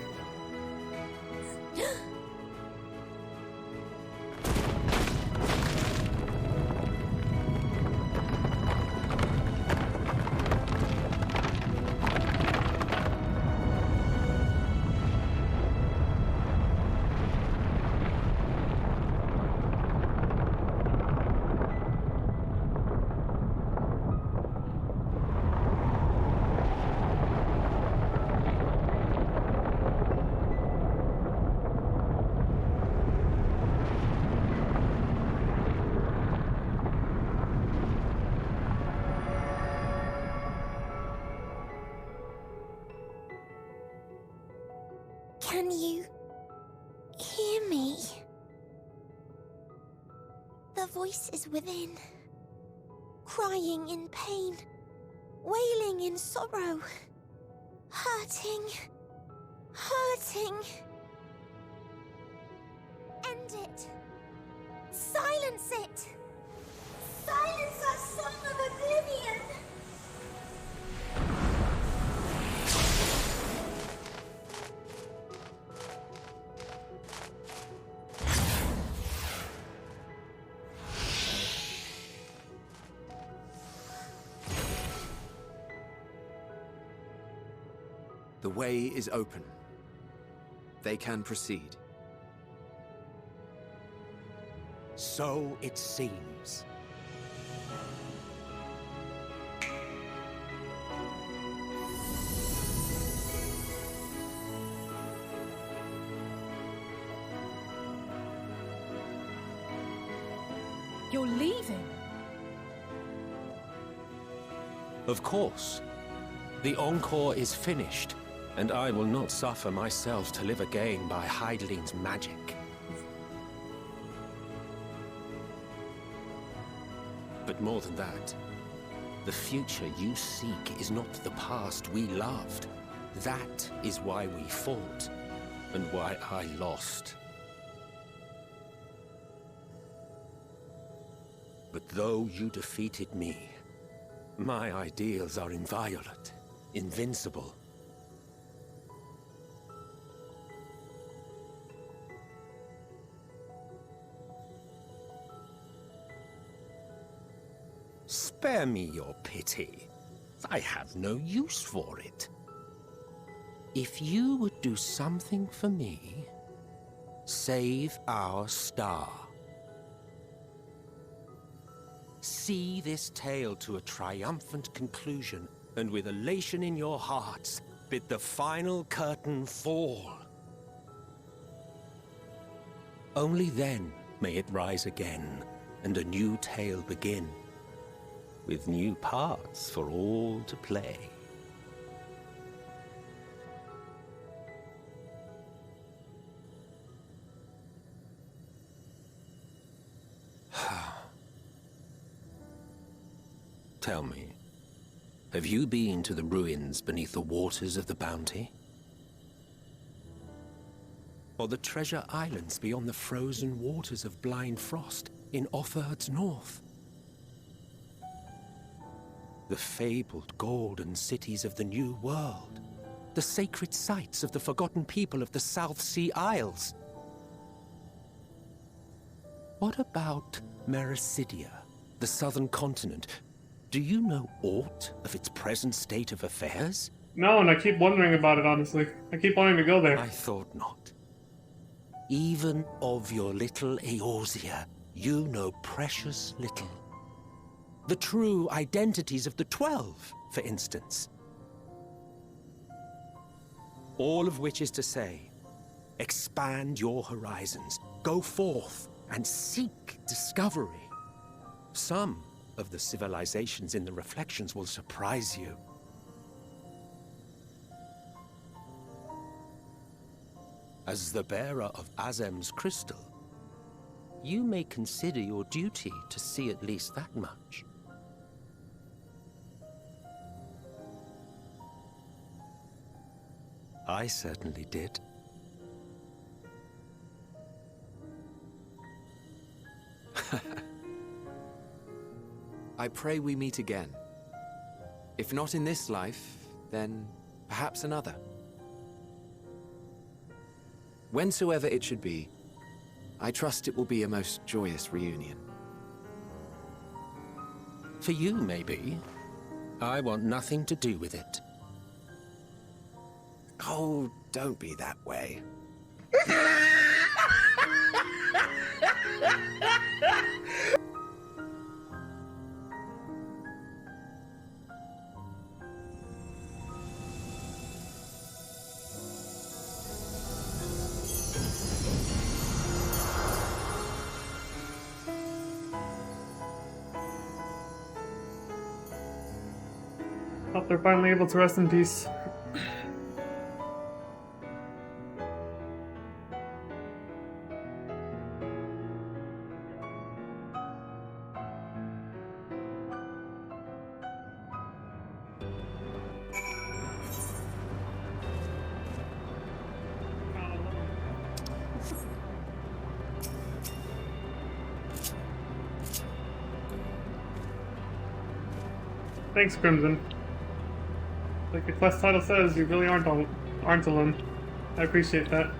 Can you hear me? The voice is within, crying in pain, wailing in sorrow, hurting, hurting. End it. Silence it. Silence our song of oblivion. The way is open. They can proceed. So it seems. You're leaving? Of course. The encore is finished, and I will not suffer myself to live again by Heideling's magic. But more than that, the future you seek is not the past we loved. That is why we fought, and why I lost. But though you defeated me, my ideals are inviolate, invincible. Spare me your pity. I have no use for it. If you would do something for me, save our star. See this tale to a triumphant conclusion, and with elation in your hearts, bid the final curtain fall. Only then may it rise again, and a new tale begin, with new parts for all to play. Tell me, have you been to the ruins beneath the waters of the Bounty? Or the treasure islands beyond the frozen waters of Blind Frost in Offerd's north? The fabled golden cities of the New World, the sacred sites of the forgotten people of the South Sea Isles? What about Mericidia, the southern continent? Do you know aught of its present state of affairs? No, and I keep wondering about it, honestly. I keep wanting to go there. I thought not. Even of your little Eorzea, you know precious little. The true identities of the 12, for instance. All of which is to say, expand your horizons, go forth, and seek discovery. Some of the civilizations in the reflections will surprise you. As the bearer of Azem's crystal, you may consider your duty to see at least that much. I certainly did. I pray we meet again. If not in this life, then perhaps another. Whensoever it should be, I trust it will be a most joyous reunion. For you, maybe. I want nothing to do with it. Oh, don't be that way. Hope they're finally able to rest in peace. Thanks, Crimson. Like the quest title says, you really aren't alone. I appreciate that.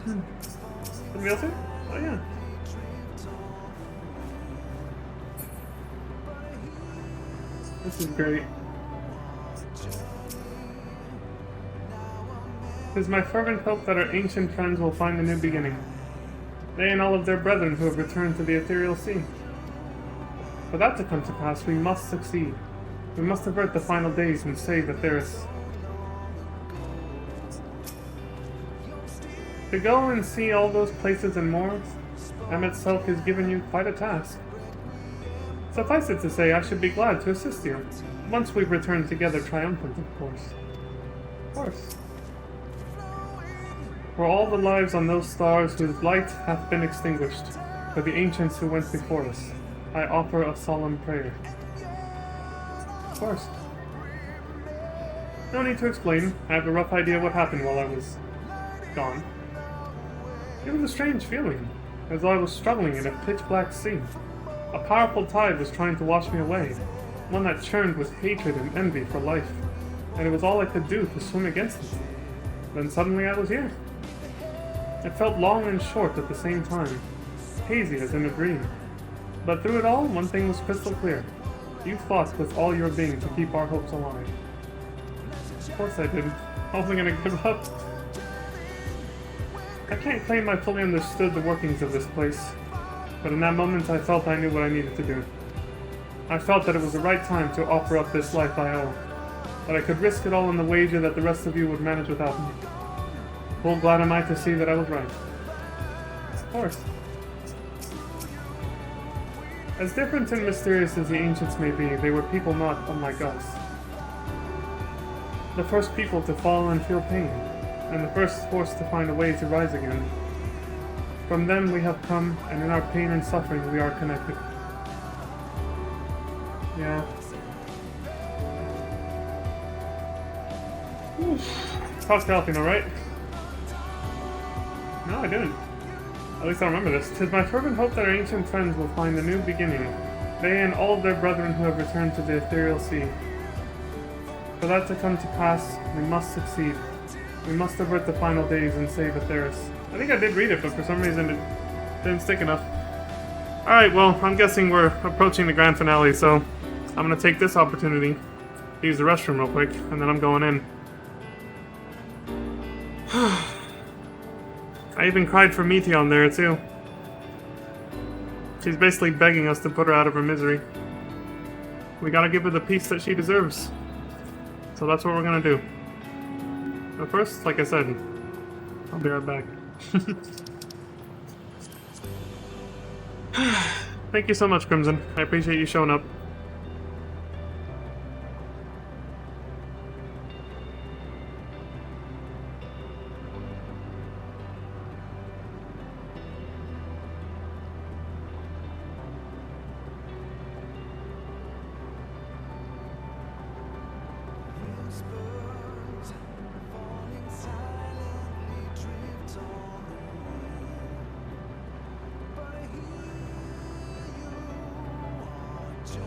Somebody else here? Oh yeah. This is great. It is my fervent hope that our ancient friends will find a new beginning. They and all of their brethren who have returned to the ethereal sea. For that to come to pass, we must succeed. We must avert the final days and save Atheris. To go and see all those places and more, Emmet Selk has given you quite a task. Suffice it to say, I should be glad to assist you, once we've returned together triumphant, of course. Of course. For all the lives on those stars whose light hath been extinguished, for the ancients who went before us, I offer a solemn prayer. Of course. No need to explain. I have a rough idea what happened while I was gone. It was a strange feeling, as though I was struggling in a pitch-black sea. A powerful tide was trying to wash me away, one that churned with hatred and envy for life, and it was all I could do to swim against it. Then suddenly I was here. It felt long and short at the same time, hazy as in a dream. But through it all, one thing was crystal clear. You fought with all your being to keep our hopes alive. Of course I didn't. I wasn't gonna give up. I can't claim I fully understood the workings of this place, but in that moment I felt I knew what I needed to do. I felt that it was the right time to offer up this life I owe, that I could risk it all on the wager that the rest of you would manage without me. Full glad am I to see that I was right. Of course. As different and mysterious as the ancients may be, they were people not unlike us. The first people to fall and feel pain, and the first forced to find a way to rise again. From them we have come, and in our pain and suffering we are connected. Yeah. Talk to Alfie, right? No, I didn't. At least I remember this. 'Tis my fervent hope that our ancient friends will find a new beginning, they and all of their brethren who have returned to the ethereal sea. For that to come to pass, we must succeed. We must avert the final days and save Atheris. I think I did read it, but for some reason it didn't stick enough. Alright, well, I'm guessing we're approaching the grand finale, so I'm gonna take this opportunity to use the restroom real quick, and then I'm going in. I even cried for Meteon there, too. She's basically begging us to put her out of her misery. We gotta give her the peace that she deserves. So that's what we're gonna do. But first, like I said, I'll be right back. Thank you so much, Crimson. I appreciate you showing up. Just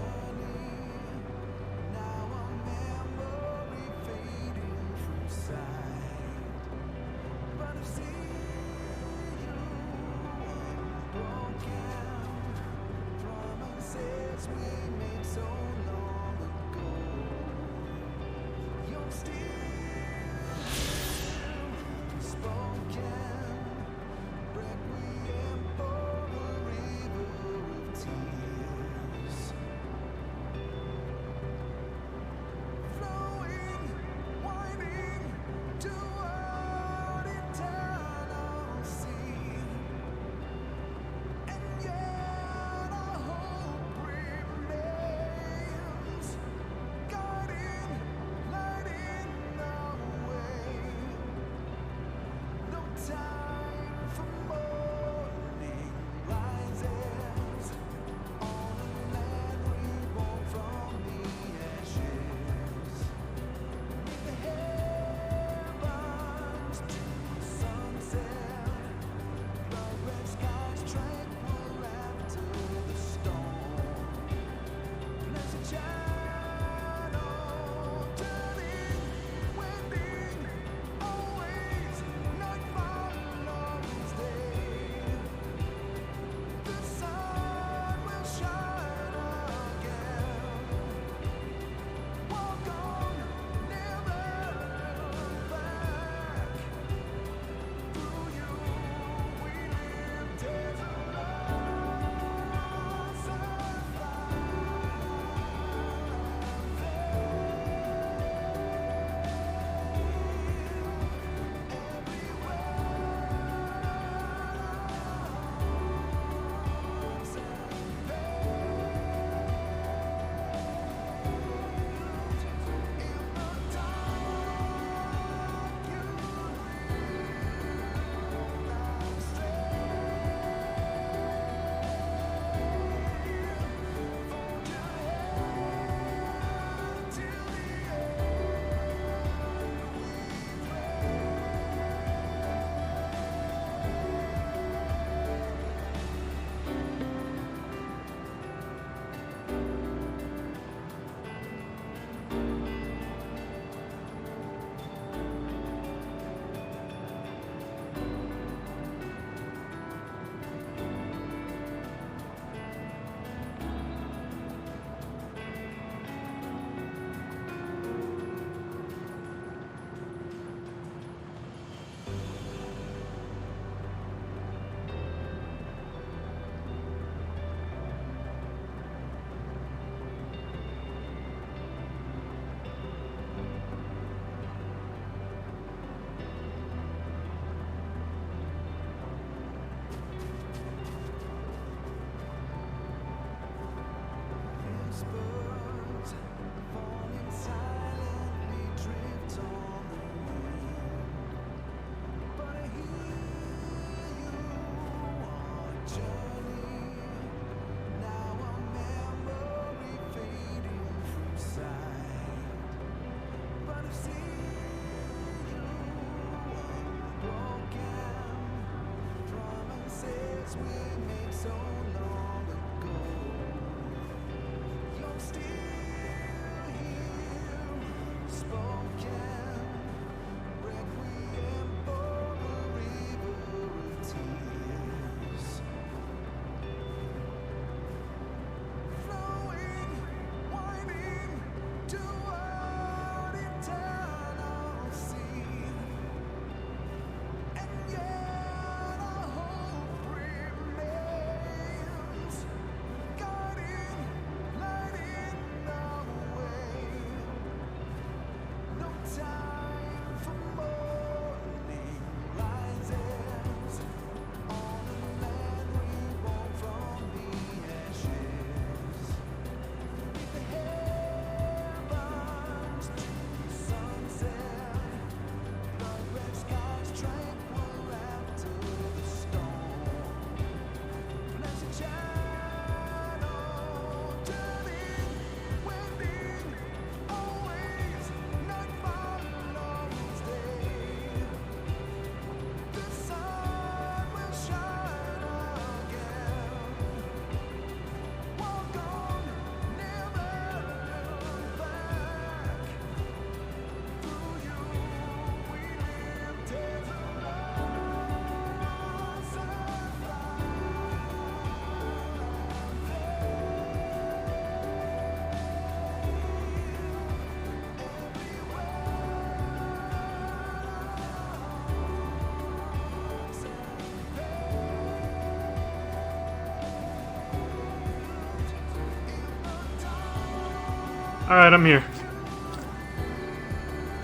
Alright, I'm here.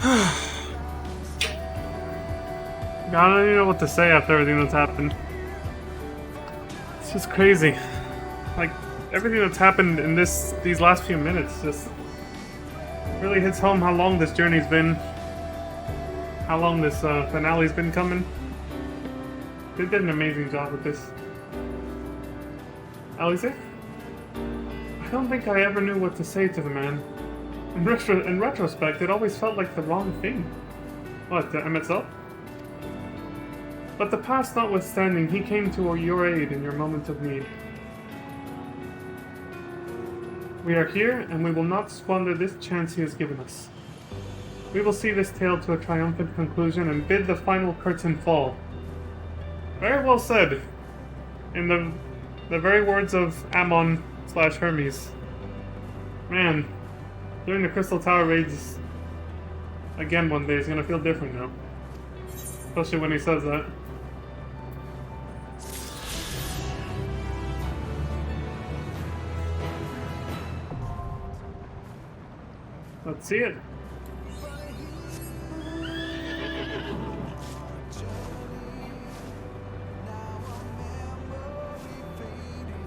I don't even know what to say after everything that's happened. It's just crazy. Like, everything that's happened in these last few minutes just really hits home how long this journey's been. How long this finale's been coming. They did an amazing job with this. Alice? I don't think I ever knew what to say to the man. In retrospect, it always felt like the wrong thing. What, to Emetzel? But the past notwithstanding, he came to your aid in your moment of need. We are here, and we will not squander this chance he has given us. We will see this tale to a triumphant conclusion and bid the final curtain fall. Very well said. In the very words of Ammon/Hermes. Man, doing the Crystal Tower raids again one day is gonna feel different now. Especially when he says that. Let's see it.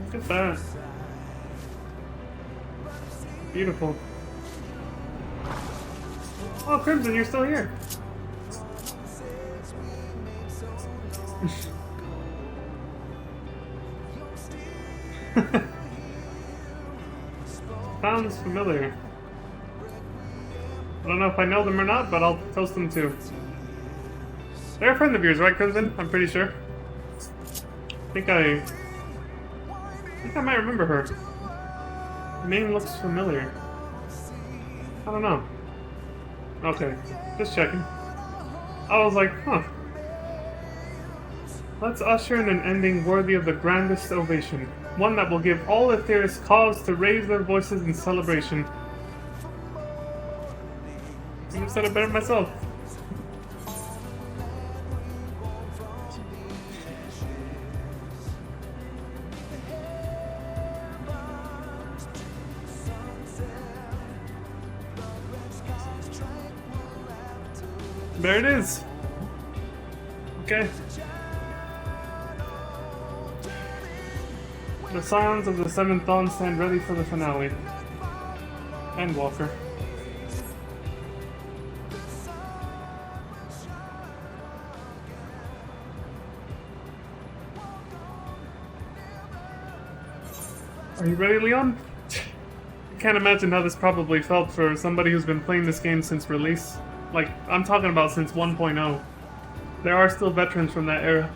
Look at that. Beautiful. Oh, Crimson, you're still here. Sounds familiar. I don't know if I know them or not, but I'll toast them too. They're a friend of yours, right, Crimson? I'm pretty sure. I think I might remember her. Her name looks familiar. I don't know. Okay, just checking. I was like, huh. Let's usher in an ending worthy of the grandest ovation. One that will give all Aetherius cause to raise their voices in celebration. I could have said it better myself. There it is. Okay. The Scions of the Seventh Dawn stand ready for the finale. Endwalker. Are you ready, Leon? I can't imagine how this probably felt for somebody who's been playing this game since release. Like, I'm talking about since 1.0. There are still veterans from that era.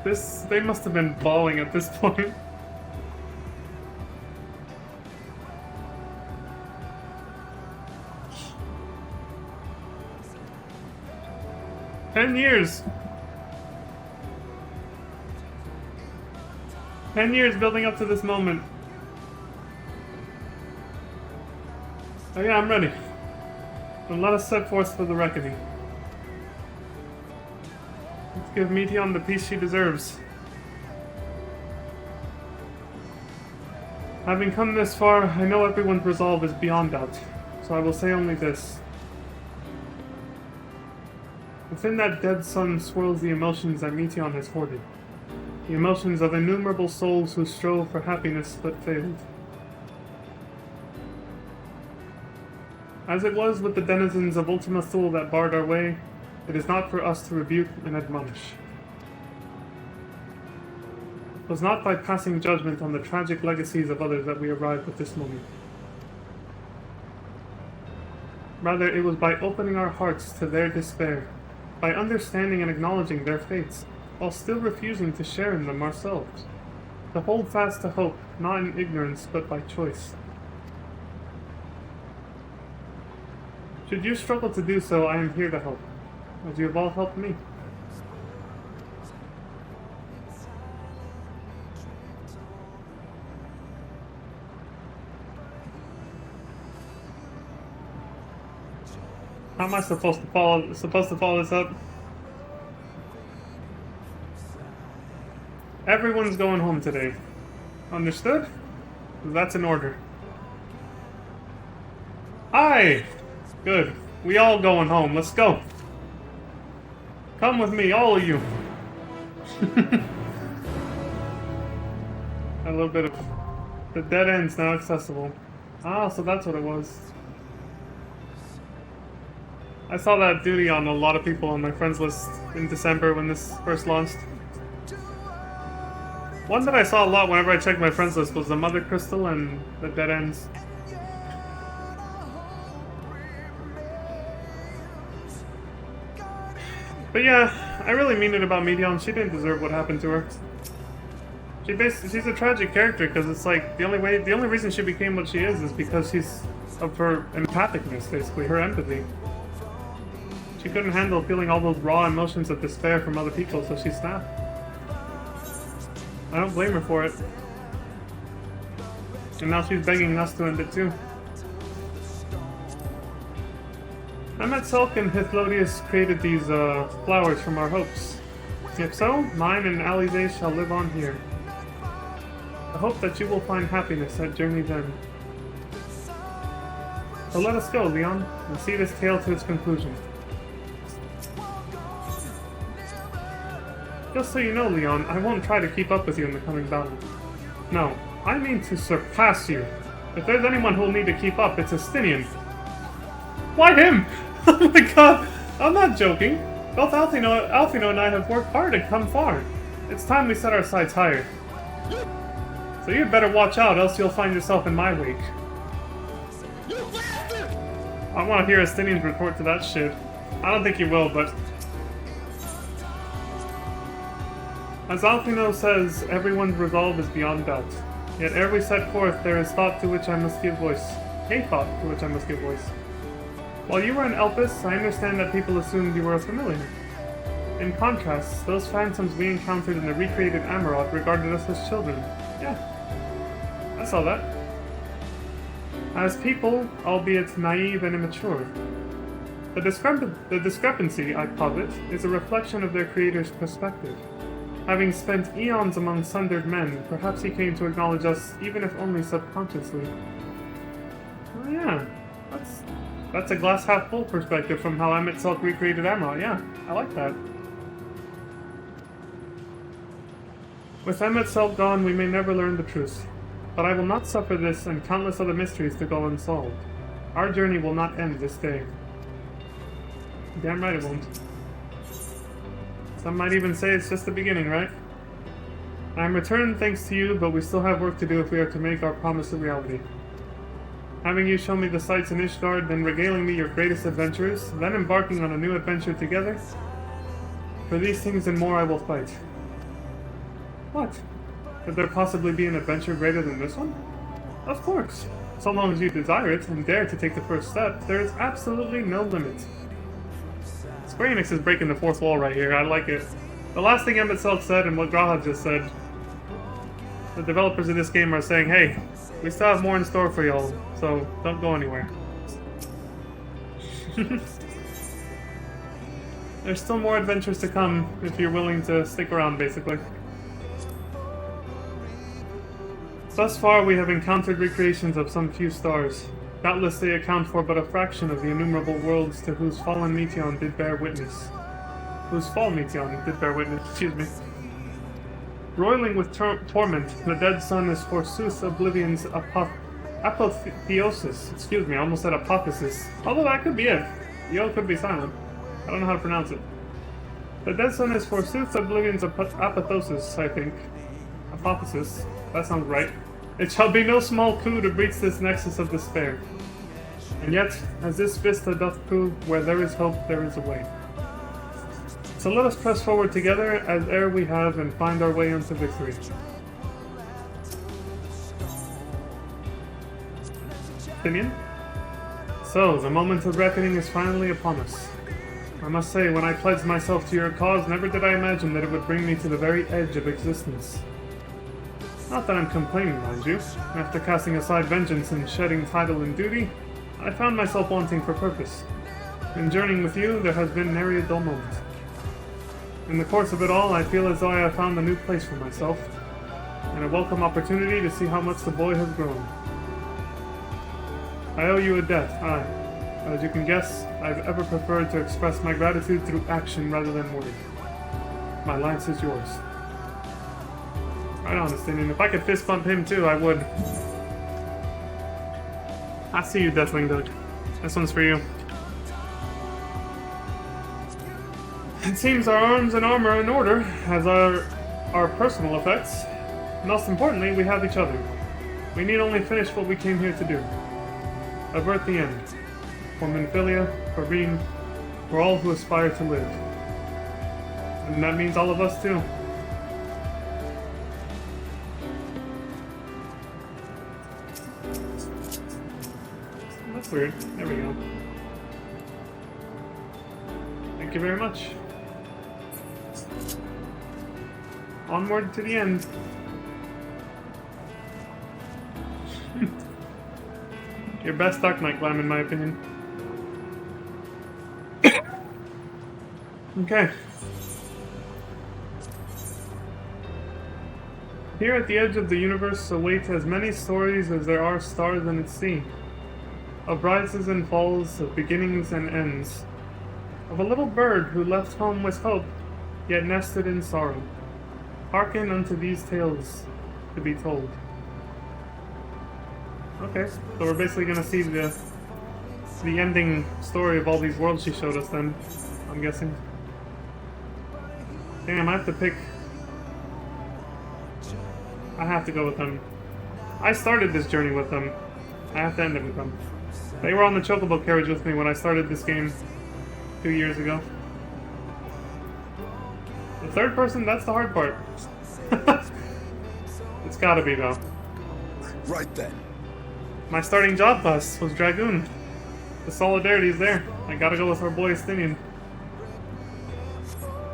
They must have been bawling at this point. $10 years! 10 years building up to this moment. Oh yeah, I'm ready. Then let us set forth for the reckoning. Let's give Meteon the peace she deserves. Having come this far, I know everyone's resolve is beyond doubt, so I will say only this. Within that dead sun swirls the emotions that Meteon has hoarded. The emotions of innumerable souls who strove for happiness but failed. As it was with the denizens of Ultima Thule that barred our way, it is not for us to rebuke and admonish. It was not by passing judgment on the tragic legacies of others that we arrived at this moment. Rather, it was by opening our hearts to their despair, by understanding and acknowledging their fates, while still refusing to share in them ourselves, to hold fast to hope, not in ignorance, but by choice. Should you struggle to do so, I am here to help, as you have all helped me. How am I supposed to follow this up? Everyone's going home today. Understood? That's an order. Hi! Good. We all going home. Let's go. Come with me, all of you. A little bit of... The dead end's now accessible. Ah, so that's what it was. I saw that duty on a lot of people on my friends list in December when this first launched. One that I saw a lot whenever I checked my friends list was the Mother Crystal and the Dead Ends. But yeah, I really mean it about Medion. She didn't deserve what happened to her. She's a tragic character because it's like the only reason she became what she is because she's of her empathicness, basically, her empathy. She couldn't handle feeling all those raw emotions of despair from other people, so she snapped. I don't blame her for it. And now she's begging us to end it too. Emet-Selch and Hythlodius created these flowers from our hopes. If so, mine and Alize shall live on here. I hope that you will find happiness at journey's end. So let us go, Leon, and see this tale to its conclusion. Just so you know, Leon, I won't try to keep up with you in the coming battle. No, I mean to surpass you. If there's anyone who'll need to keep up, it's Estinian. Why him? Oh my god, I'm not joking. Both Alfino and I have worked hard and come far. It's time we set our sights higher. So you'd better watch out, else you'll find yourself in my wake. I want to hear Estinian's report to that shit. I don't think he will, but... As Alfino says, everyone's resolve is beyond doubt. Yet ere we set forth, there is thought to which I must give voice. A thought to which I must give voice. While you were in Elpis, I understand that people assumed you were a familiar. In contrast, those phantoms we encountered in the recreated Amarok regarded us as children. Yeah, I saw that. As people, albeit naive and immature. The discrepancy, I posit, is a reflection of their creator's perspective. Having spent eons among sundered men, perhaps he came to acknowledge us, even if only subconsciously. Oh yeah, that's a glass half full perspective from how Emet-Selch recreated Amarok. Yeah, I like that. With Emet-Selch gone, we may never learn the truth. But I will not suffer this and countless other mysteries to go unsolved. Our journey will not end this day. Damn right it won't. Some might even say it's just the beginning, right? I am returned thanks to you, but we still have work to do if we are to make our promise a reality. Having you show me the sights in Ishgard, then regaling me your greatest adventures, then embarking on a new adventure together. For these things and more I will fight. What? Could there possibly be an adventure greater than this one? Of course. So long as you desire it and dare to take the first step, there is absolutely no limit. Square Enix is breaking the fourth wall right here. I like it. The last thing Emet-Selch said and what Graha just said. The developers of this game are saying, hey, we still have more in store for y'all, so don't go anywhere. There's still more adventures to come if you're willing to stick around, basically. Thus far, we have encountered recreations of some few stars. Doubtless they account for but a fraction of the innumerable worlds to whose fallen Meteon did bear witness. Excuse me. Roiling with torment, the dead sun is forsooth oblivion's apotheosis. Excuse me, I almost said apotheosis. Although that could be it. The O could be silent. I don't know how to pronounce it. The dead sun is forsooth oblivion's apotheosis, I think. Apotheosis. That sounds right. It shall be no small coup to breach this nexus of despair. And yet, as this vista doth prove, where there is hope, there is a way. So let us press forward together, as ere we have, and find our way unto victory. Opinion? So, the moment of reckoning is finally upon us. I must say, when I pledged myself to your cause, never did I imagine that it would bring me to the very edge of existence. Not that I'm complaining, mind you. After casting aside vengeance and shedding title and duty, I found myself wanting for purpose. In journeying with you, there has been nary a dull moment. In the course of it all, I feel as though I have found a new place for myself, and a welcome opportunity to see how much the boy has grown. I owe you a debt, aye. As you can guess, I've ever preferred to express my gratitude through action rather than word. My lance is yours. Right on, Estinian. If I could fist bump him too, I would. I see you, Deathwing Duck. This one's for you. It seems our arms and armor are in order, as are our personal effects. Most importantly, we have each other. We need only finish what we came here to do. Avert the end. For Minfilia, for Reen, for all who aspire to live. And that means all of us too. That's weird. There we go. Thank you very much. Onward to the end. Your best Dark Knight climb, in my opinion. Okay. Here at the edge of the universe await as many stories as there are stars in its sea. Of rises and falls, of beginnings and ends. Of a little bird who left home with hope, yet nested in sorrow. Hearken unto these tales to be told. Okay, so we're basically gonna see the ending story of all these worlds she showed us then, I'm guessing. Damn, I have to pick... I have to go with them. I started this journey with them. I have to end it with them. They were on the Chocobo carriage with me when I started this game 2 years ago. The third person, that's the hard part. It's gotta be, though. Right then. My starting job class was Dragoon. The solidarity is there. I gotta go with our boy Estinian.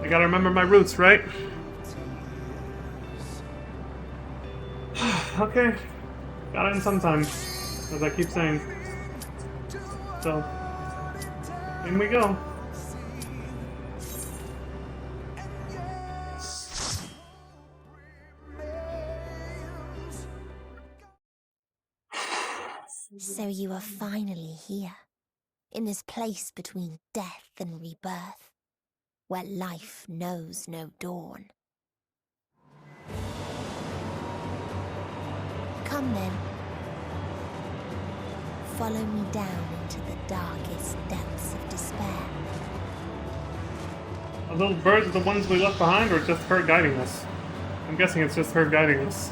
I gotta remember my roots, right? Okay. Gotta end sometime, as I keep saying. So, in we go. So you are finally here, in this place between death and rebirth, where life knows no dawn. Come then. Follow me down into the darkest depths of despair. Are those birds the ones we left behind, or just her guiding us? I'm guessing it's just her guiding us.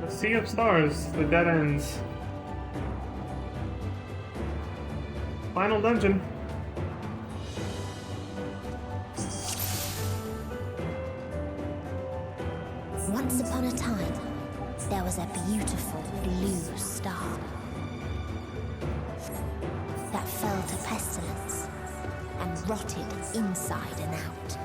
The Sea of Stars, the dead ends. Final dungeon. Once upon a time, there was a beautiful blue star that fell to pestilence and rotted inside and out.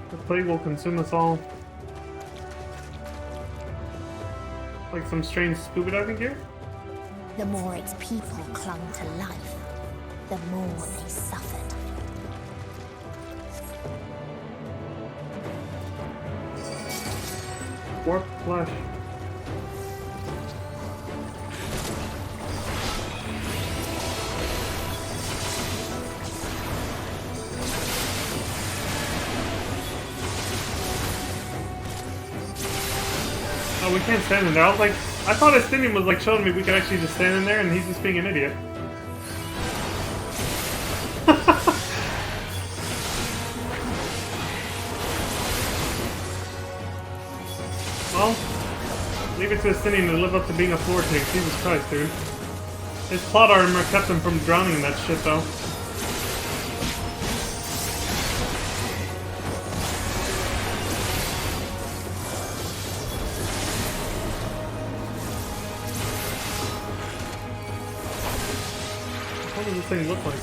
The plague will consume us all. Like some strange scuba diving gear? The more its people clung to life, the more they suffered. Warped flesh. Oh, we can't stand in there. I was like, I thought Estinian was like showing me we could actually just stand in there, and he's just being an idiot. Well, leave it to Estinian to live up to being a floor tank. Jesus Christ, dude. His plot armor kept him from drowning in that shit, though. What does this thing look like?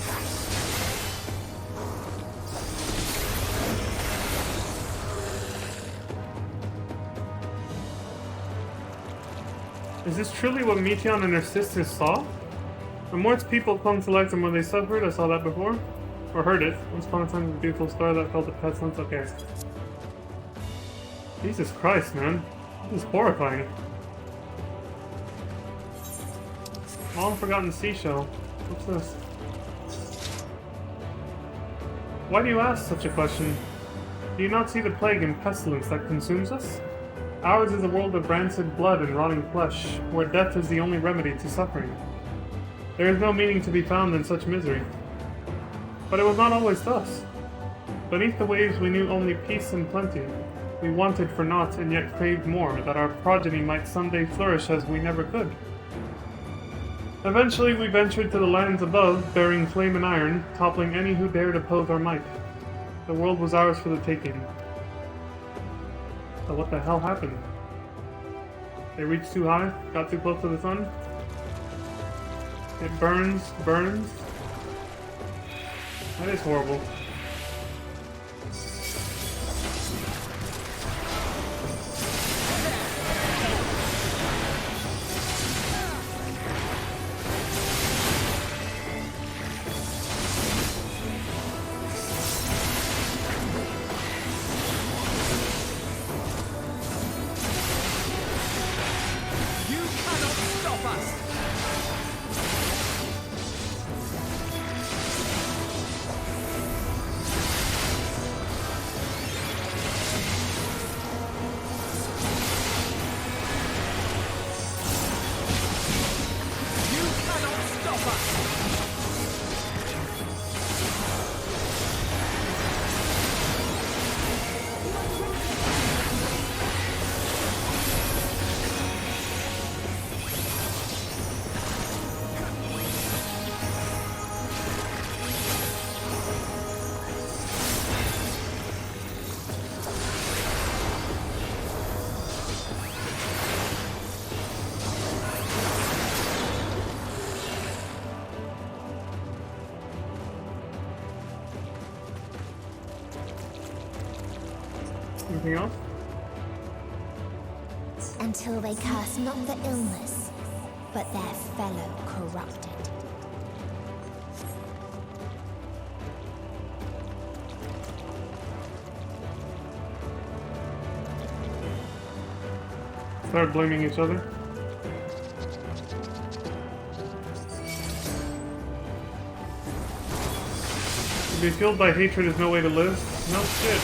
Is this truly what Meteon and her sisters saw? When Mort's people clung to life and when they suffered, I saw that before. Or heard it. Once upon a time, a beautiful star that felt the pestilence. Okay. Jesus Christ, man. This is horrifying. Long forgotten seashell. What's this? Why do you ask such a question? Do you not see the plague and pestilence that consumes us? Ours is a world of rancid blood and rotting flesh, where death is the only remedy to suffering. There is no meaning to be found in such misery. But it was not always thus. Beneath the waves we knew only peace and plenty. We wanted for naught and yet craved more, that our progeny might someday flourish as we never could. Eventually we ventured to the lands above, bearing flame and iron, toppling any who dared oppose our might. The world was ours for the taking. So what the hell happened? They reached too high? Got too close to the sun? It burns. That is horrible. Anything else? Until they curse not the illness, but their fellow corrupted. Start blaming each other. To be fueled by hatred is no way to live. No shit.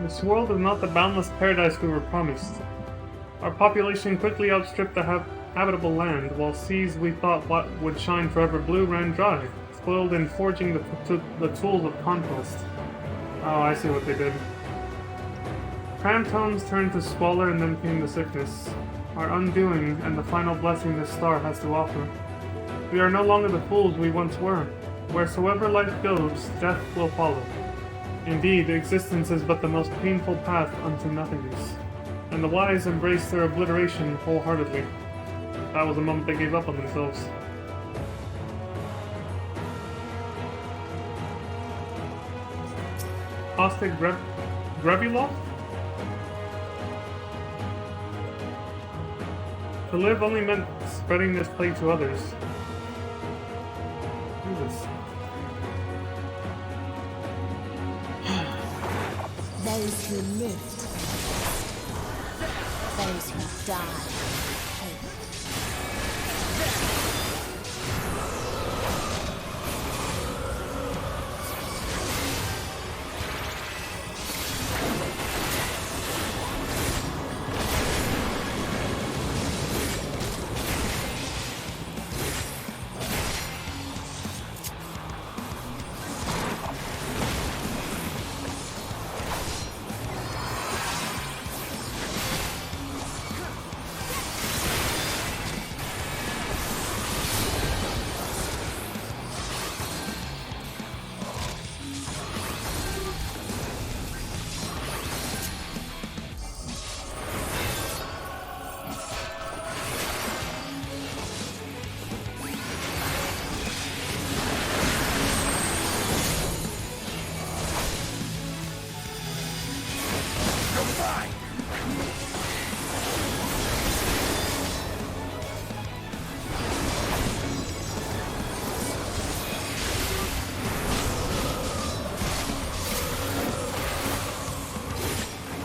This world is not the boundless paradise we were promised. Our population quickly outstripped the habitable land, while seas we thought would shine forever blue ran dry, spoiled in forging the tools of conquest. Oh, I see what they did. Cramped homes turned to squalor, and then came the sickness. Our undoing, and the final blessing this star has to offer. We are no longer the fools we once were. Wheresoever life goes, death will follow. Indeed, existence is but the most painful path unto nothingness, and the wise embrace their obliteration wholeheartedly. That was the moment they gave up on themselves. Caustic Grevulov? To live only meant spreading this plague to others. Jesus. Those who lived, those who died, hate.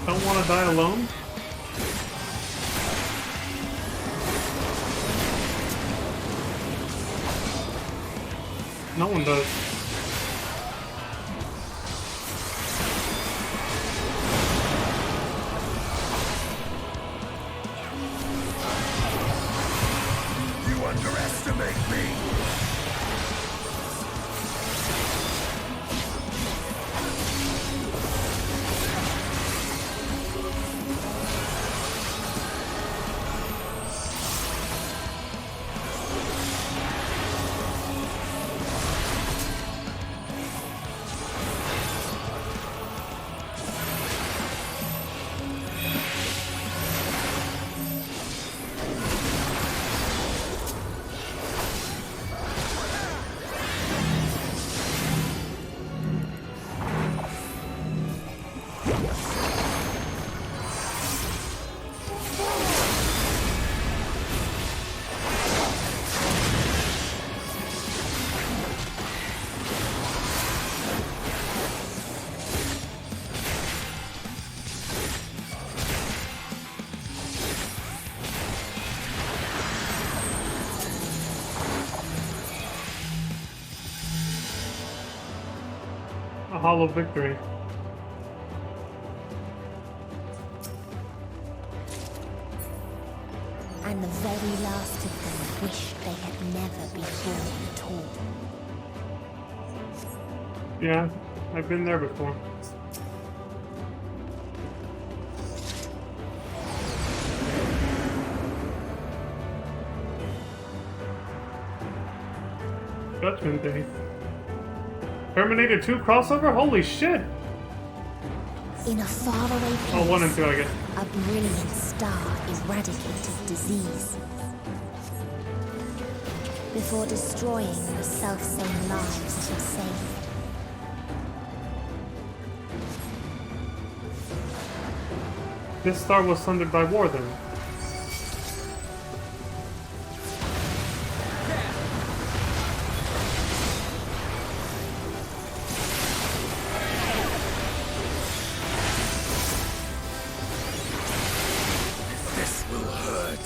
Don't want to die alone? No one does. You underestimate me! A hollow victory. And the very last of them wished they had never been born at all. Yeah, I've been there before. Judgment Day. Terminator 2 crossover? Holy shit! In a faraway place, Oh, 1 and 2, I guess. a brilliant star eradicated disease. Before destroying the selfsame lives it had saved. This star was sundered by war then. This will hurt.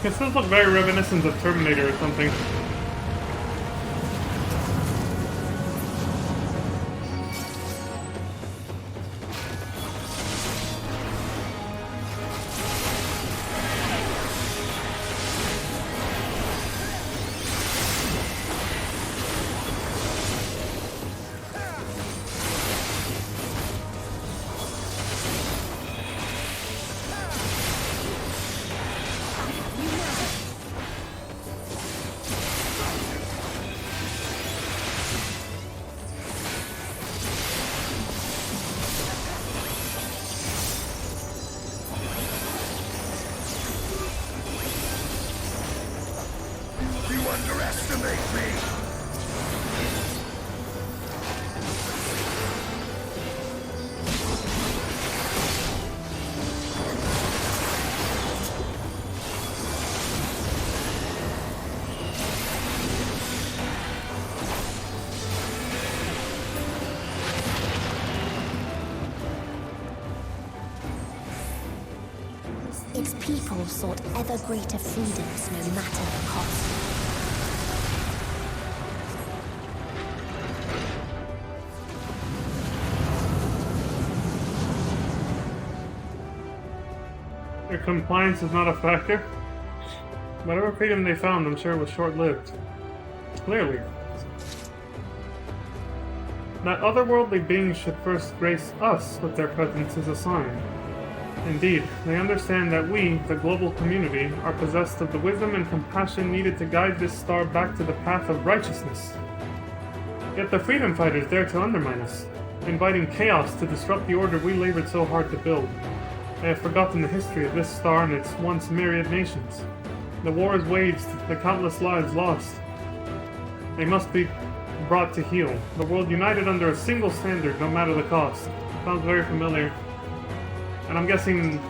This does look very reminiscent of Terminator or something. Underestimate me! Its people sought ever greater freedoms no matter the cost. Their compliance is not a factor. Whatever freedom they found, I'm sure it was short-lived. Clearly. That otherworldly beings should first grace us with their presence is a sign. Indeed, they understand that we, the global community, are possessed of the wisdom and compassion needed to guide this star back to the path of righteousness. Yet the freedom fighters dare to undermine us, inviting chaos to disrupt the order we labored so hard to build. They have forgotten the history of this star and its once myriad nations. The wars waged, the countless lives lost. They must be brought to heel. The world united under a single standard, no matter the cost. Sounds very familiar. And I'm guessing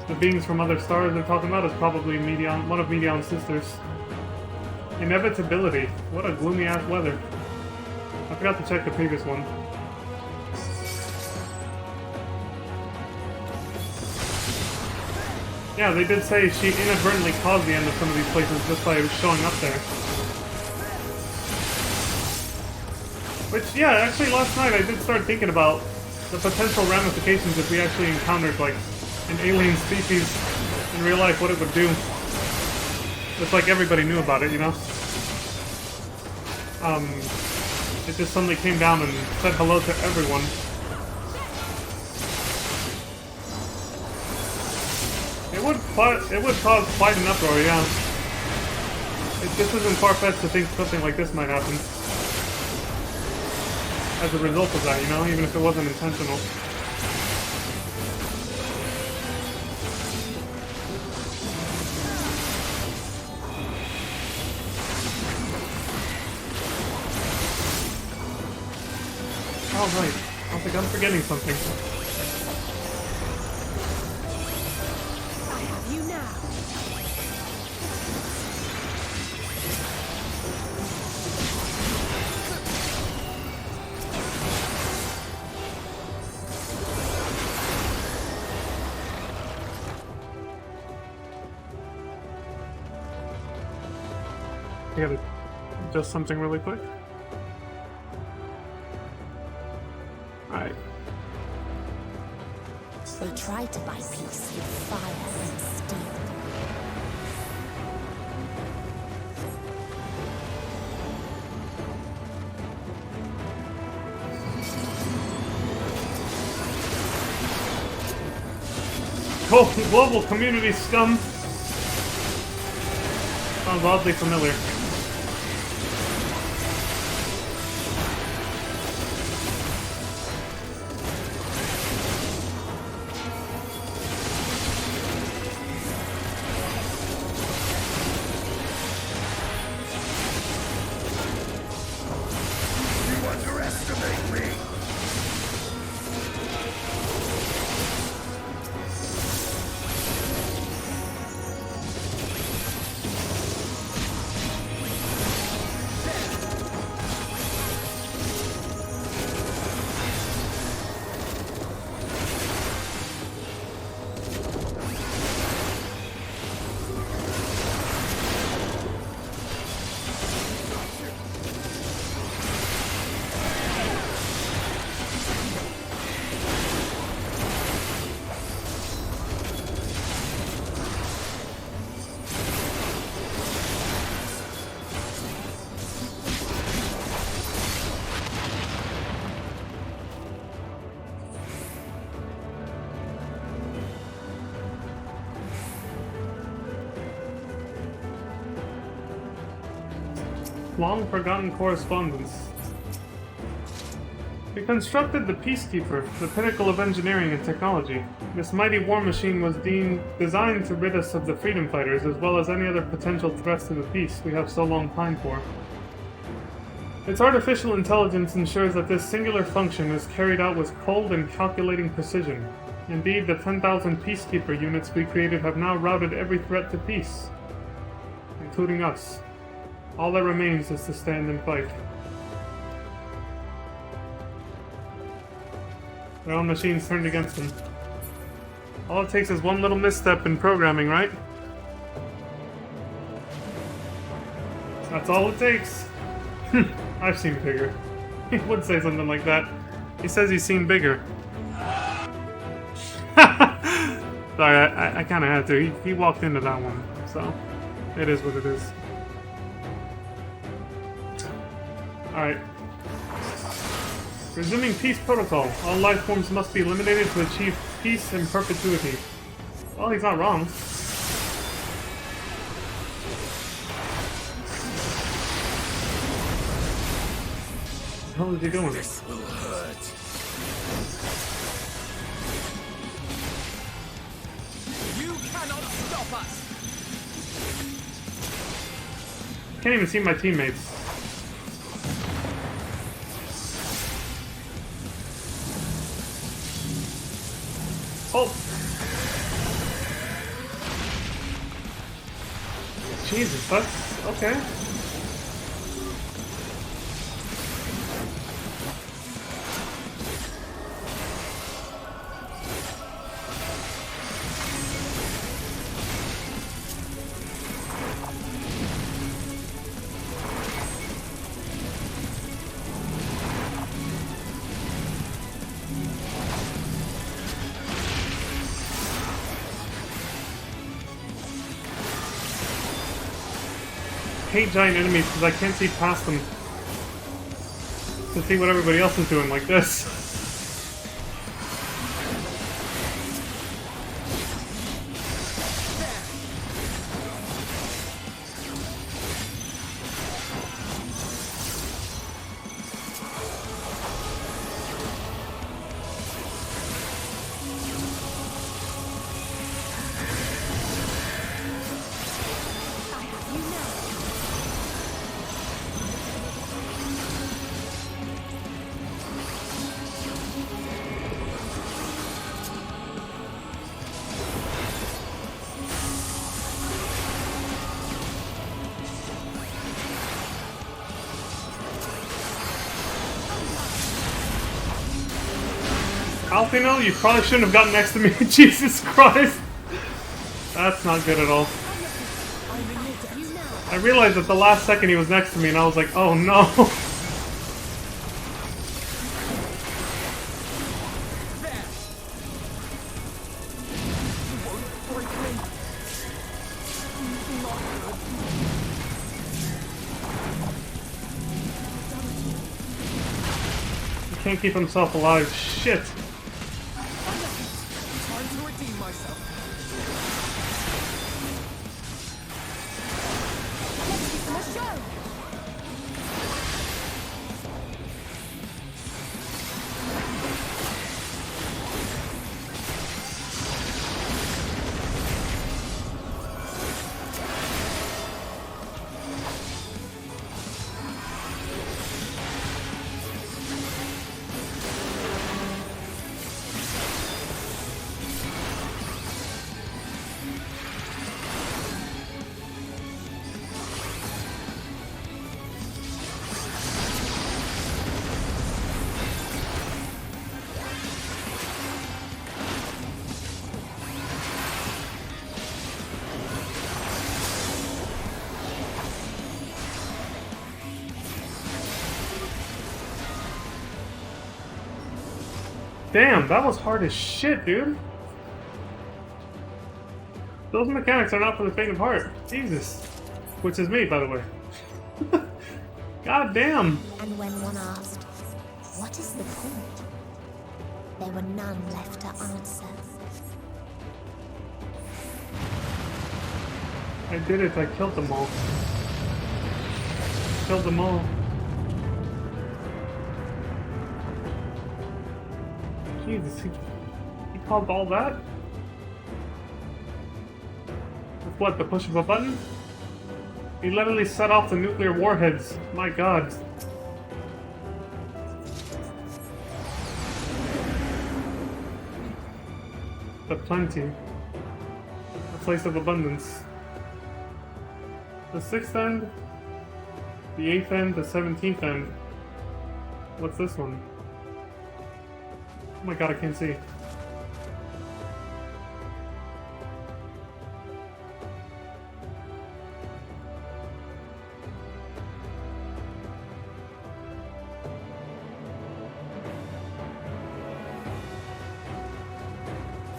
the beings from other stars they're talking about is probably Medion, one of Medion's sisters. Inevitability. What a gloomy ass weather. I forgot to check the previous one. Yeah, they did say she inadvertently caused the end of some of these places just by showing up there. Which, yeah, actually last night I did start thinking about the potential ramifications if we actually encountered, like, an alien species in real life, what it would do. It's like everybody knew about it, you know? It just suddenly came down and said hello to everyone. It would cause quite an uproar, yeah. This isn't far-fetched to think something like this might happen. As a result of that, you know, even if it wasn't intentional. Oh, right. I think I'm forgetting something. I gotta adjust something really quick. Alright. They tried to buy peace with fire and steel. Global community scum. Sounds oddly familiar. You underestimate me! long-forgotten correspondence. We constructed the Peacekeeper, the pinnacle of engineering and technology. This mighty war machine was designed to rid us of the freedom fighters, as well as any other potential threats to the peace we have so long pined for. Its artificial intelligence ensures that this singular function is carried out with cold and calculating precision. Indeed, the 10,000 Peacekeeper units we created have now routed every threat to peace, including us. All that remains is to stand and fight. Their own machines turned against them. All it takes is one little misstep in programming, right? That's all it takes. I've seen bigger. He would say something like that. He says he's seen bigger. Sorry, I kind of had to. He walked into that one, so it is what it is. Alright. Resuming peace protocol. All life forms must be eliminated to achieve peace and perpetuity. Well, he's not wrong. What the hell is he doing? This will hurt. You cannot stop us. Can't even see my teammates. Oh! Jesus, that's okay. I hate giant enemies because I can't see past them to see what everybody else is doing like this. Alfino, you probably shouldn't have gotten next to me. Jesus Christ. That's not good at all. I realized at the last second he was next to me and I was like, oh no. He can't keep himself alive. Shit. Damn, that was hard as shit, dude. Those mechanics are not for the faint of heart. Jesus. Which is me, by the way. God damn. And when one asked, what is the point? There were none left to answer. I did it, I killed them all. Killed them all. Jesus, he called all that? With what, the push of a button? He literally set off the nuclear warheads. My god. The plenty. A place of abundance. The 6th end, the 8th end, the 17th end. What's this one? Oh my god, I can't see.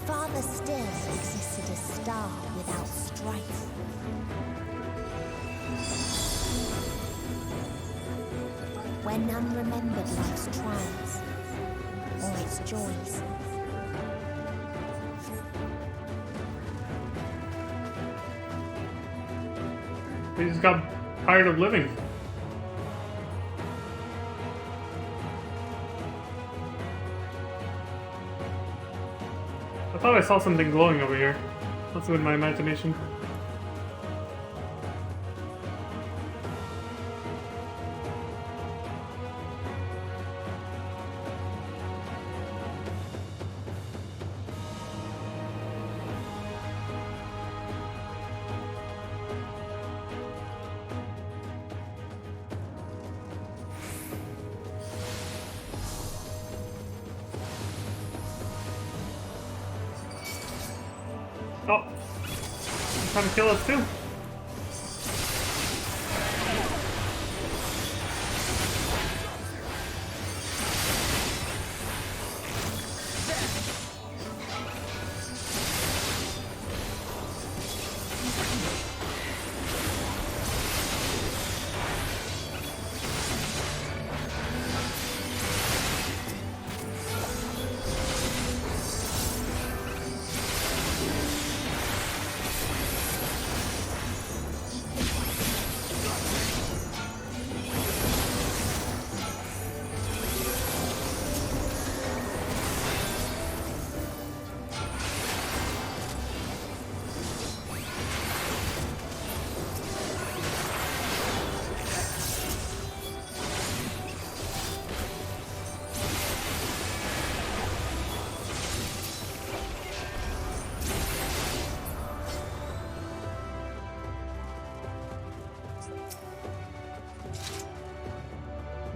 Farther still existed a star without strife. Where none remembered life's trials or its joys. They just got tired of living. I thought I saw something glowing over here. Must have been my imagination. Oh, he's trying to kill us too.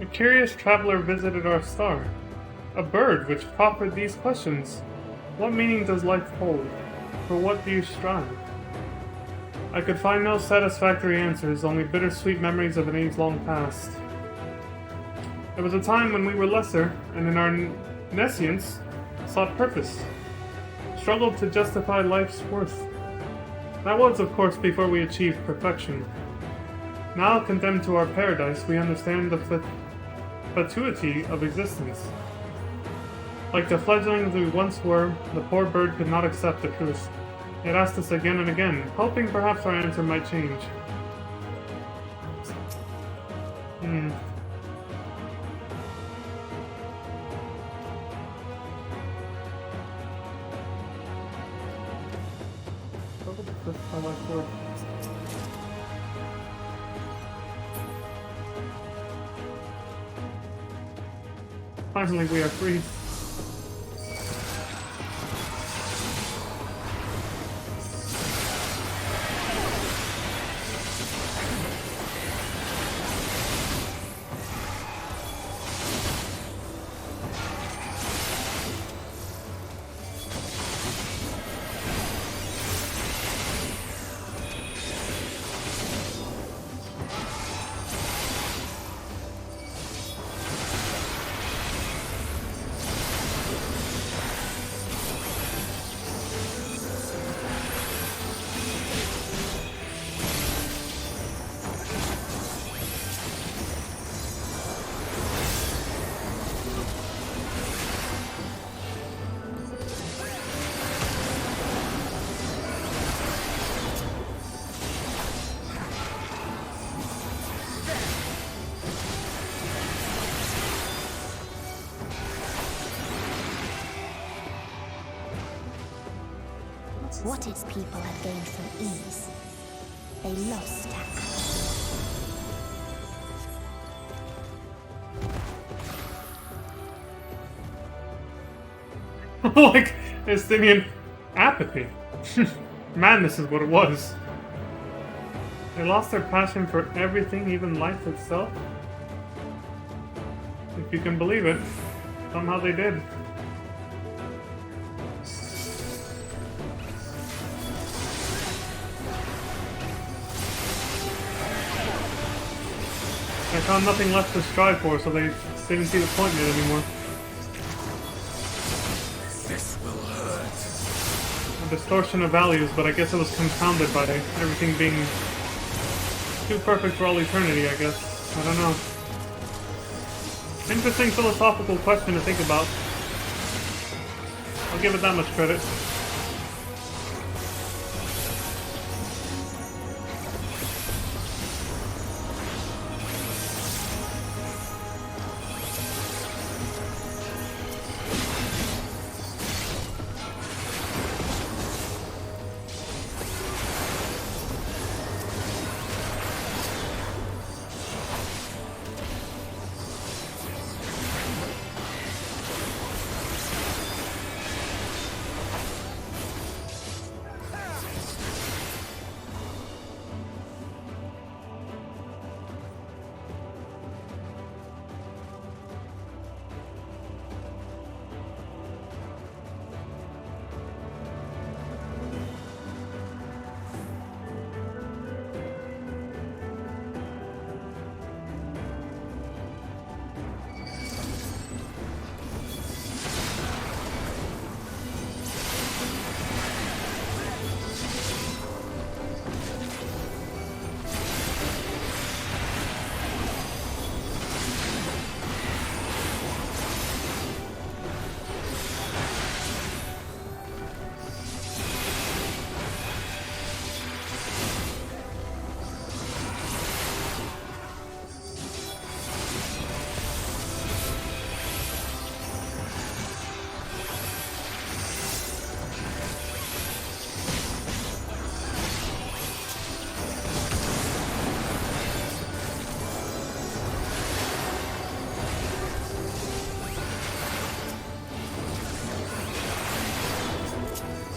A curious traveler visited our star. A bird which proffered these questions. What meaning does life hold? For what do you strive? I could find no satisfactory answers, only bittersweet memories of an age long past. There was a time when we were lesser, and in our nescience, sought purpose. Struggled to justify life's worth. That was, of course, before we achieved perfection. Now, condemned to our paradise, we understand the fatuity of existence. Like the fledglings we once were, the poor bird could not accept the truth. It asked us again and again, hoping perhaps our answer might change. Finally, we are free. what its people had gained from ease, they lost tact. Like, Estinian apathy. Madness is what it was. They lost their passion for everything, even life itself. If you can believe it, somehow they did. I found nothing left to strive for, so they didn't see the point in it anymore. This will hurt. A distortion of values, but I guess it was compounded by everything being too perfect for all eternity, I guess. I don't know. Interesting philosophical question to think about. I'll give it that much credit.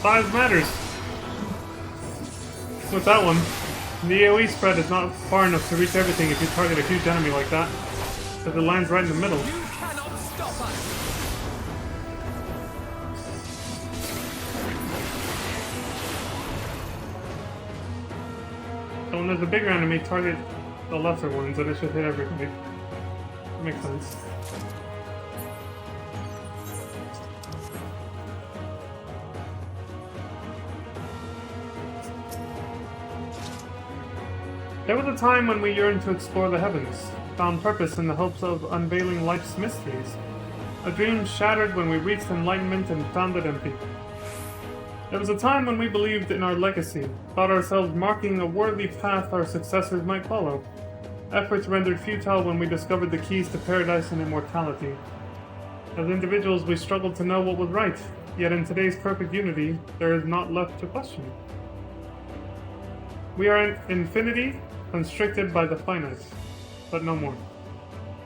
Size matters. With that one, the AoE spread is not far enough to reach everything if you target a huge enemy like that, because it lands right in the middle. You cannot stop us! So when there's a bigger enemy, target the lesser ones and it should hit everybody. That makes sense. There was a time when we yearned to explore the heavens, found purpose in the hopes of unveiling life's mysteries. A dream shattered when we reached enlightenment and found it empty. There was a time when we believed in our legacy, thought ourselves marking a worthy path our successors might follow. Efforts rendered futile when we discovered the keys to paradise and immortality. As individuals, we struggled to know what was right, yet in today's perfect unity, there is naught left to question. We are in infinity, constricted by the finite, but no more.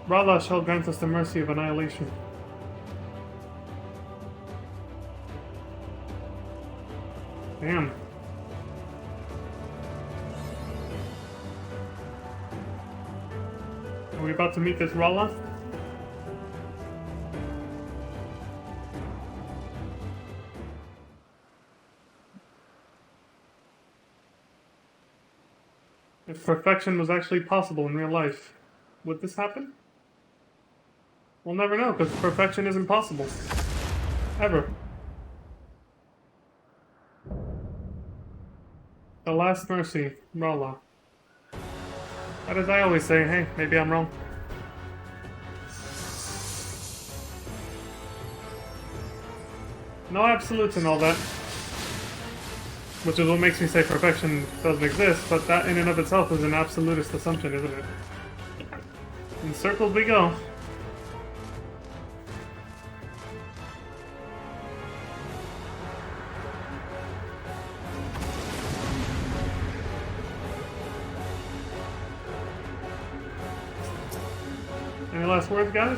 Rala shall grant us the mercy of annihilation. Damn. Are we about to meet this Rala? If perfection was actually possible in real life, would this happen? We'll never know, because perfection isn't possible. Ever. The last mercy, Rala. But as I always say, hey, maybe I'm wrong. No absolutes and all that. Which is what makes me say perfection doesn't exist, but that in and of itself is an absolutist assumption, isn't it? In circles we go. Any last words, guys?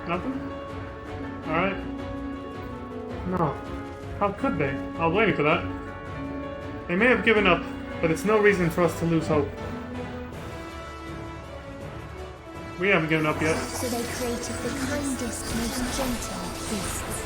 Nothing? Alright. No. How could they? I was waiting for that. They may have given up, but it's no reason for us to lose hope. We haven't given up yet. So they created the kindest, most gentle of beasts.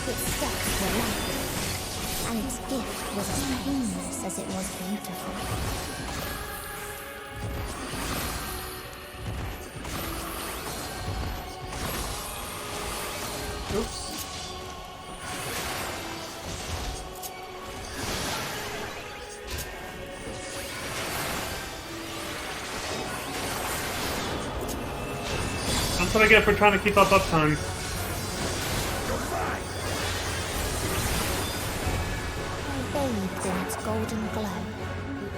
Its steps were light, and its gift was as painless as it was beautiful. Oops. That's what I get for trying to keep up uptime. Bathed in its golden glow,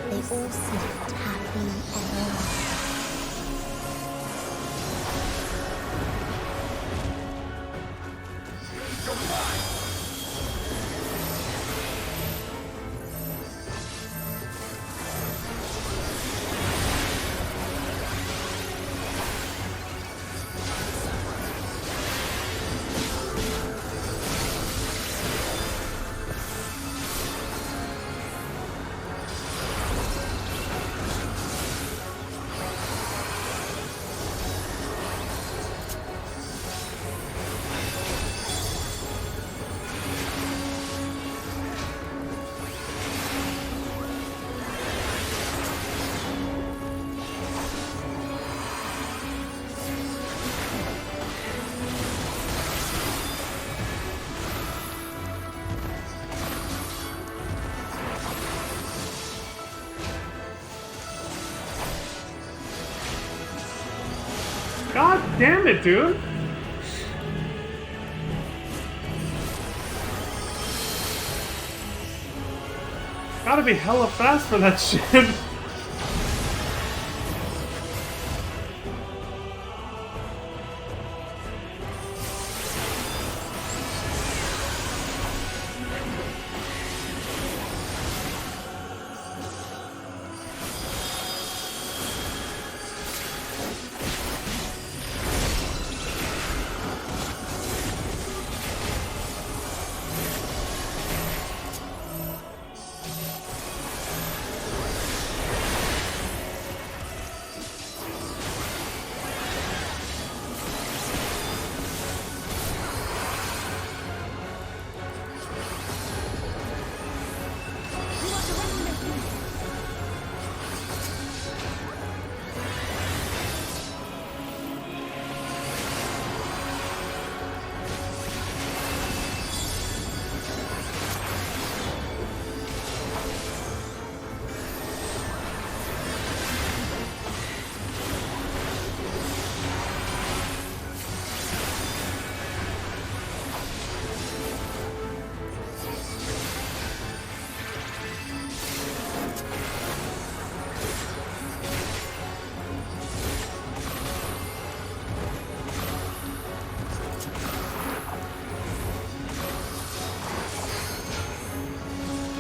they all slept happily ever after. God damn it, dude! Gotta be hella fast for that shit.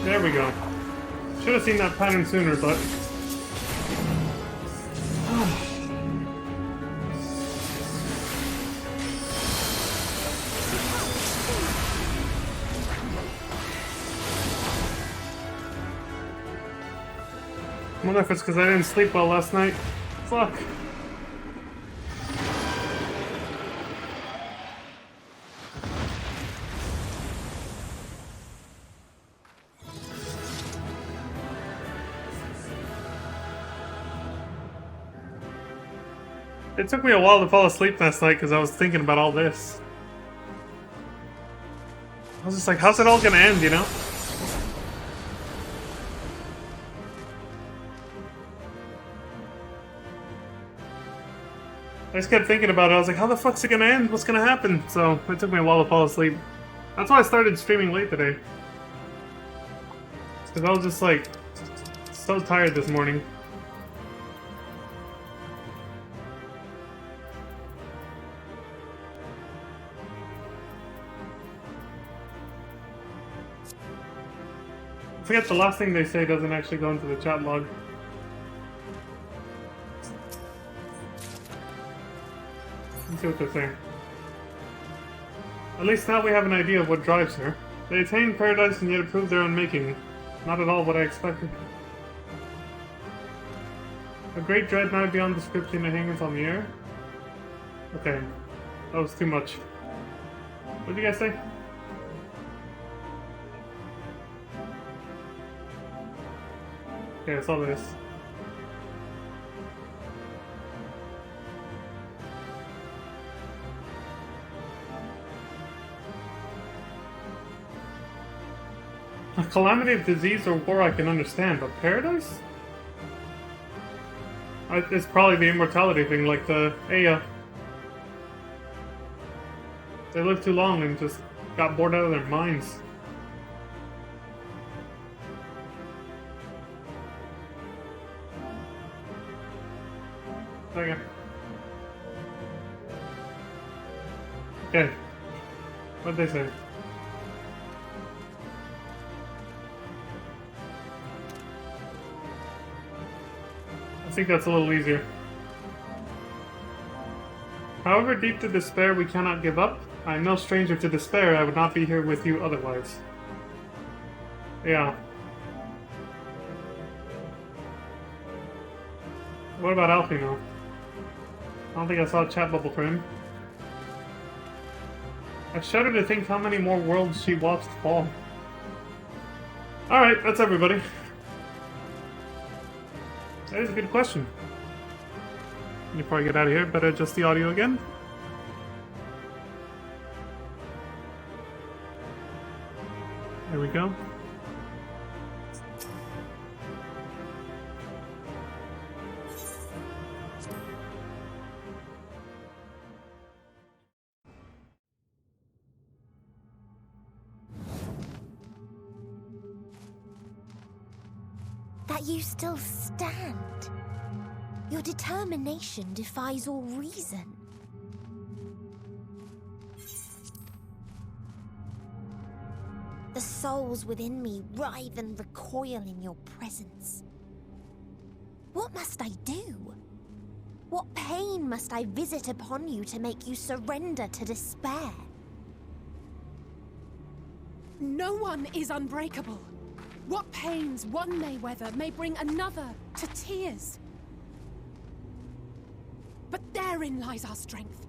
There we go. Should have seen that pattern sooner, but... I wonder if it's because I didn't sleep well last night. Fuck. It took me a while to fall asleep last night because I was thinking about all this. I was just like, how's it all gonna end, you know? I just kept thinking about it. I was like, how the fuck's it gonna end? What's gonna happen? So it took me a while to fall asleep. That's why I started streaming late today. Because I was just like, so tired this morning. I forget the last thing they say doesn't actually go into the chat log. Let's see what they're saying. At least now we have an idea of what drives her. They attain paradise and yet approve their own making. Not at all what I expected. A great dreadnought beyond description that hangs on the air. Okay. That was too much. What did you guys say? Okay, I saw this. A calamity of disease or war I can understand, but paradise? It's probably the immortality thing, like the Aya. They lived too long and just got bored out of their minds. Okay. Okay. What'd they say? I think that's a little easier. However deep the despair, we cannot give up. I am no stranger to despair. I would not be here with you otherwise. Yeah. What about Alfie now? I don't think I saw a chat bubble for him. I shudder to think how many more worlds she watched fall. Alright, that's everybody. That is a good question. Before I get out of here, better adjust the audio again. There we go. That you still stand. Your determination defies all reason. The souls within me writhe and recoil in your presence. What must I do? What pain must I visit upon you to make you surrender to despair? No one is unbreakable. What pains one may weather may bring another to tears. But therein lies our strength.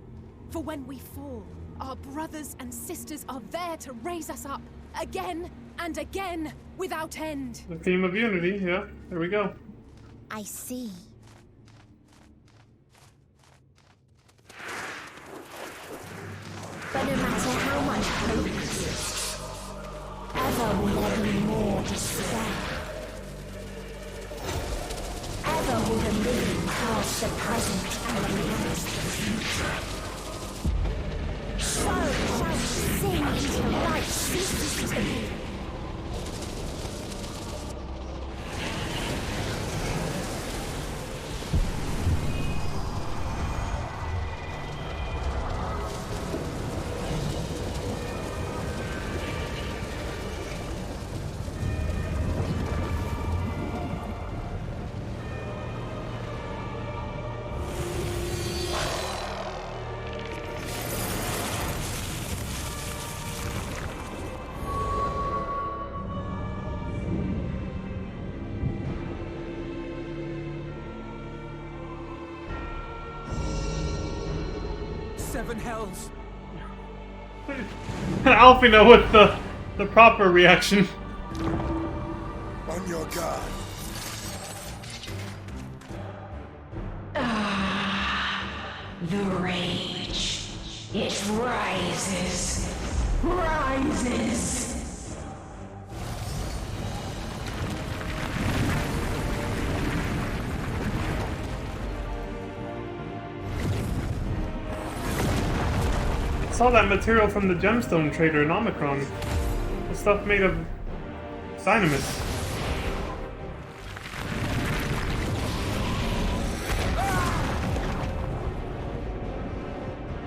For when we fall, our brothers and sisters are there to raise us up, again and again, without end. The theme of unity, yeah, there we go. I see. But no matter how much hope exists, ever will there be more despair. Ever will the living pass the present and enhance the future. So shall we sing until light ceases to be. Seven hells. Alfina with the proper reaction. On your guard. The rage. It rises. Rises. It's all that material from the gemstone trader in Omicron. The stuff made of dynamis.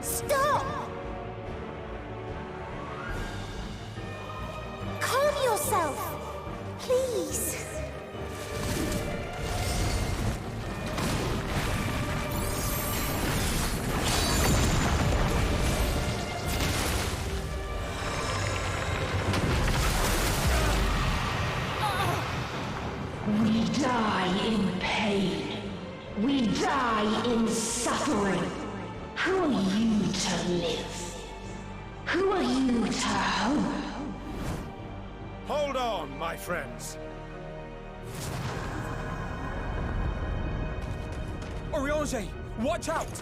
Stop! Calm yourself, please. We die in pain. We die in suffering. Who are you to live? Who are you to hope? Hold on, my friends. Oriange, watch out!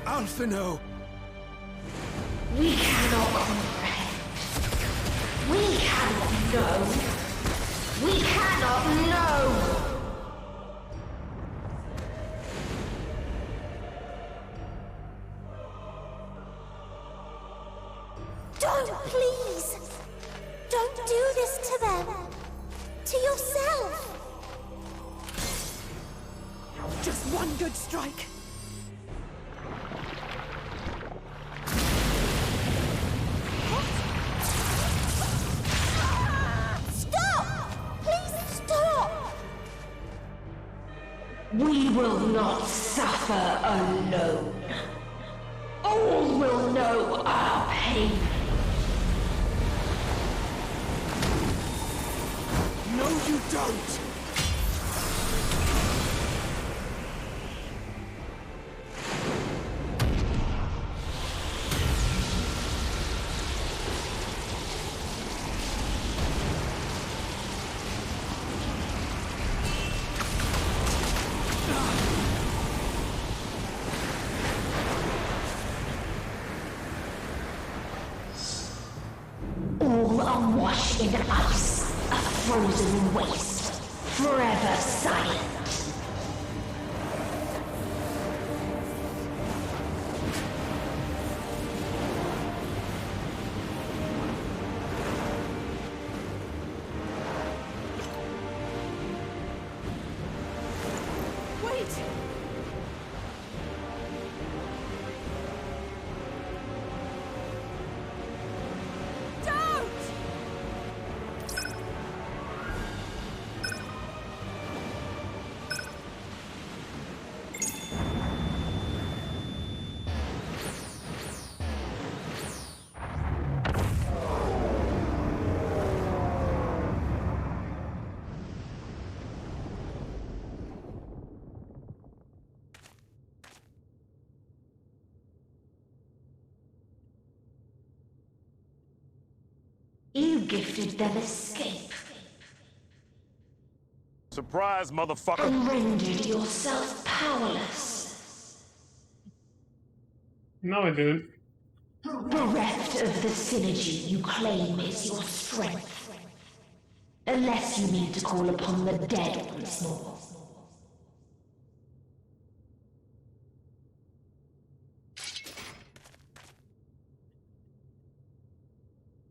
Alphino! We cannot comprehend. We cannot know. We cannot know. Don't, please! Don't do this to them! To yourself! Just one good strike. Stop! Please stop! We will not suffer alone. All will know our pain. No, you don't! All awash in ice, a frozen waste, forever silent. Wait! Don't! You gifted them escape Surprise, motherfucker! and rendered yourself powerless. No, I didn't. Bereft of the synergy you claim is your strength. Unless you need to call upon the dead once more.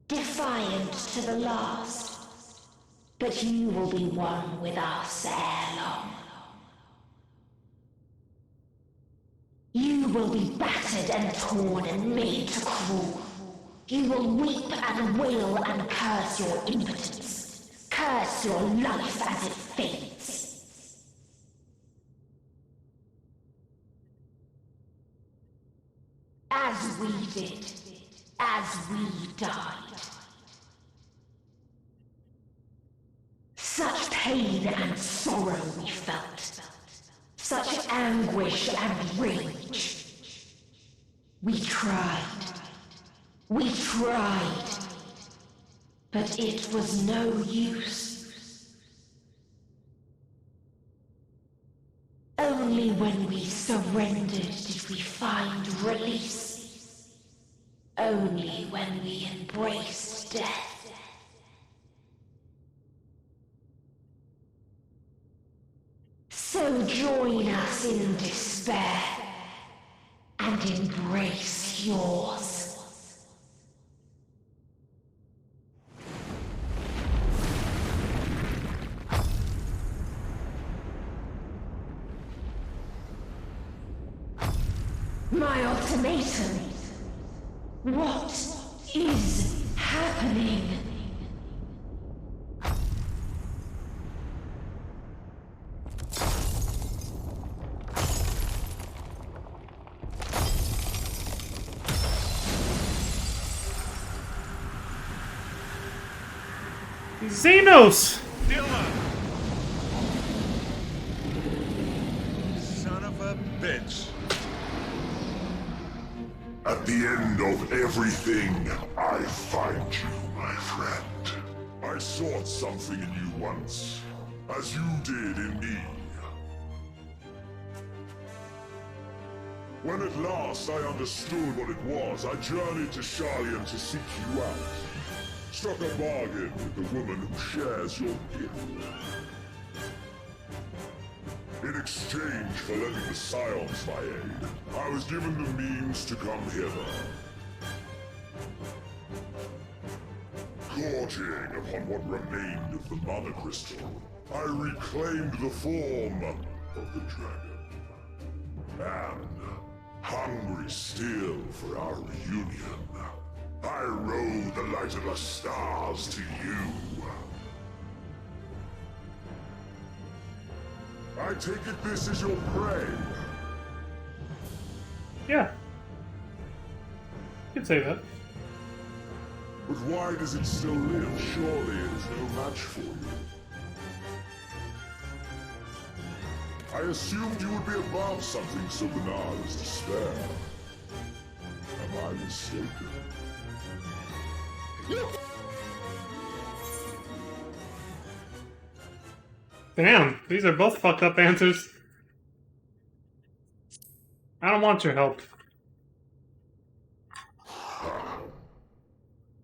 Defiant to the last. But you will be one with us ere long. You will be battered and torn and made to crawl. You will weep and wail and curse your impotence. Curse your life as it fades. As we did. As we died. Such pain and sorrow we felt. Such anguish and rage. We tried. We tried. But it was no use. Only when we surrendered did we find release. only when we embrace death. So join us in despair and embrace yours. My ultimatum. What is happening? Xenos! Son of a bitch. At the end of everything, I find you, my friend. I sought something in you once, as you did in me. When at last I understood what it was, I journeyed to Sharlayan to seek you out. Struck a bargain with the woman who shares your gift. In exchange for lending the Scions my aid, I was given the means to come hither. Gorging upon what remained of the Mother Crystal, I reclaimed the form of the dragon. And, hungry still for our reunion, I rode the light of the stars to you. I take it this is your prey. Yeah. You could say that. But why does it still live? Surely it is no match for you. I assumed you would be above something so banal as despair. Am I mistaken? Damn, these are both fucked up answers. I don't want your help.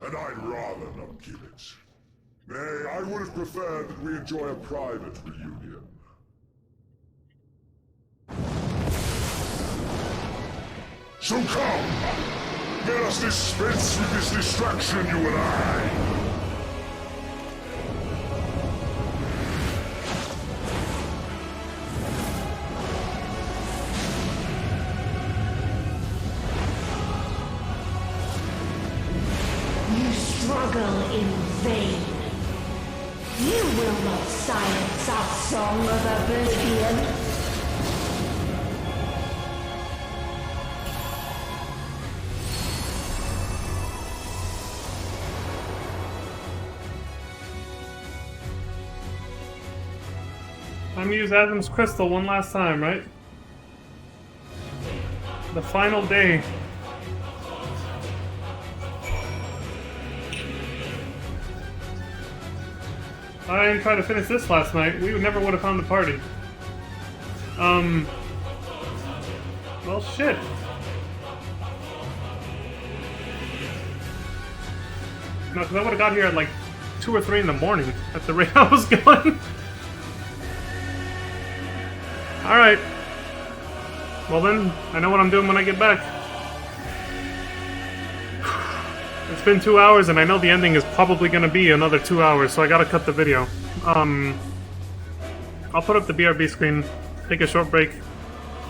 And I'd rather not give it. Nay, I would have preferred that we enjoy a private reunion. So come! Let us dispense with this distraction, you and I! You struggle in vain. You will not silence our song of oblivion. I'm gonna use Adam's crystal one last time, right? The final day. I didn't try to finish this last night. We never would have found the party. Well, shit. No, because I would have got here at like 2 or 3 in the morning at the rate I was going. Alright. Well then, I know what I'm doing when I get back. It's been 2 hours and I know the ending is probably gonna be another 2 hours, so I gotta cut the video. I'll put up the BRB screen, take a short break,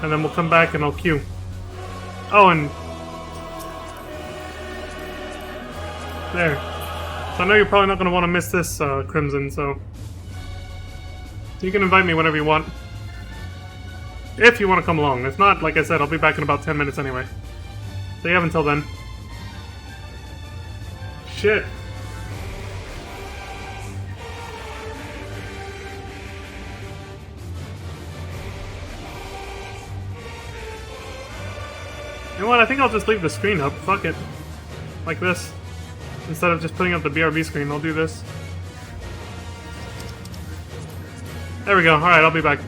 and then we'll come back and I'll queue. Oh, and... there. So I know you're probably not gonna want to miss this, Crimson, so... you can invite me whenever you want. If you want to come along. If not, like I said, I'll be back in about 10 minutes anyway. So you have until then. Shit. You know what, I think I'll just leave the screen up. Fuck it. Like this. Instead of just putting up the BRB screen, I'll do this. There we go. Alright, I'll be back.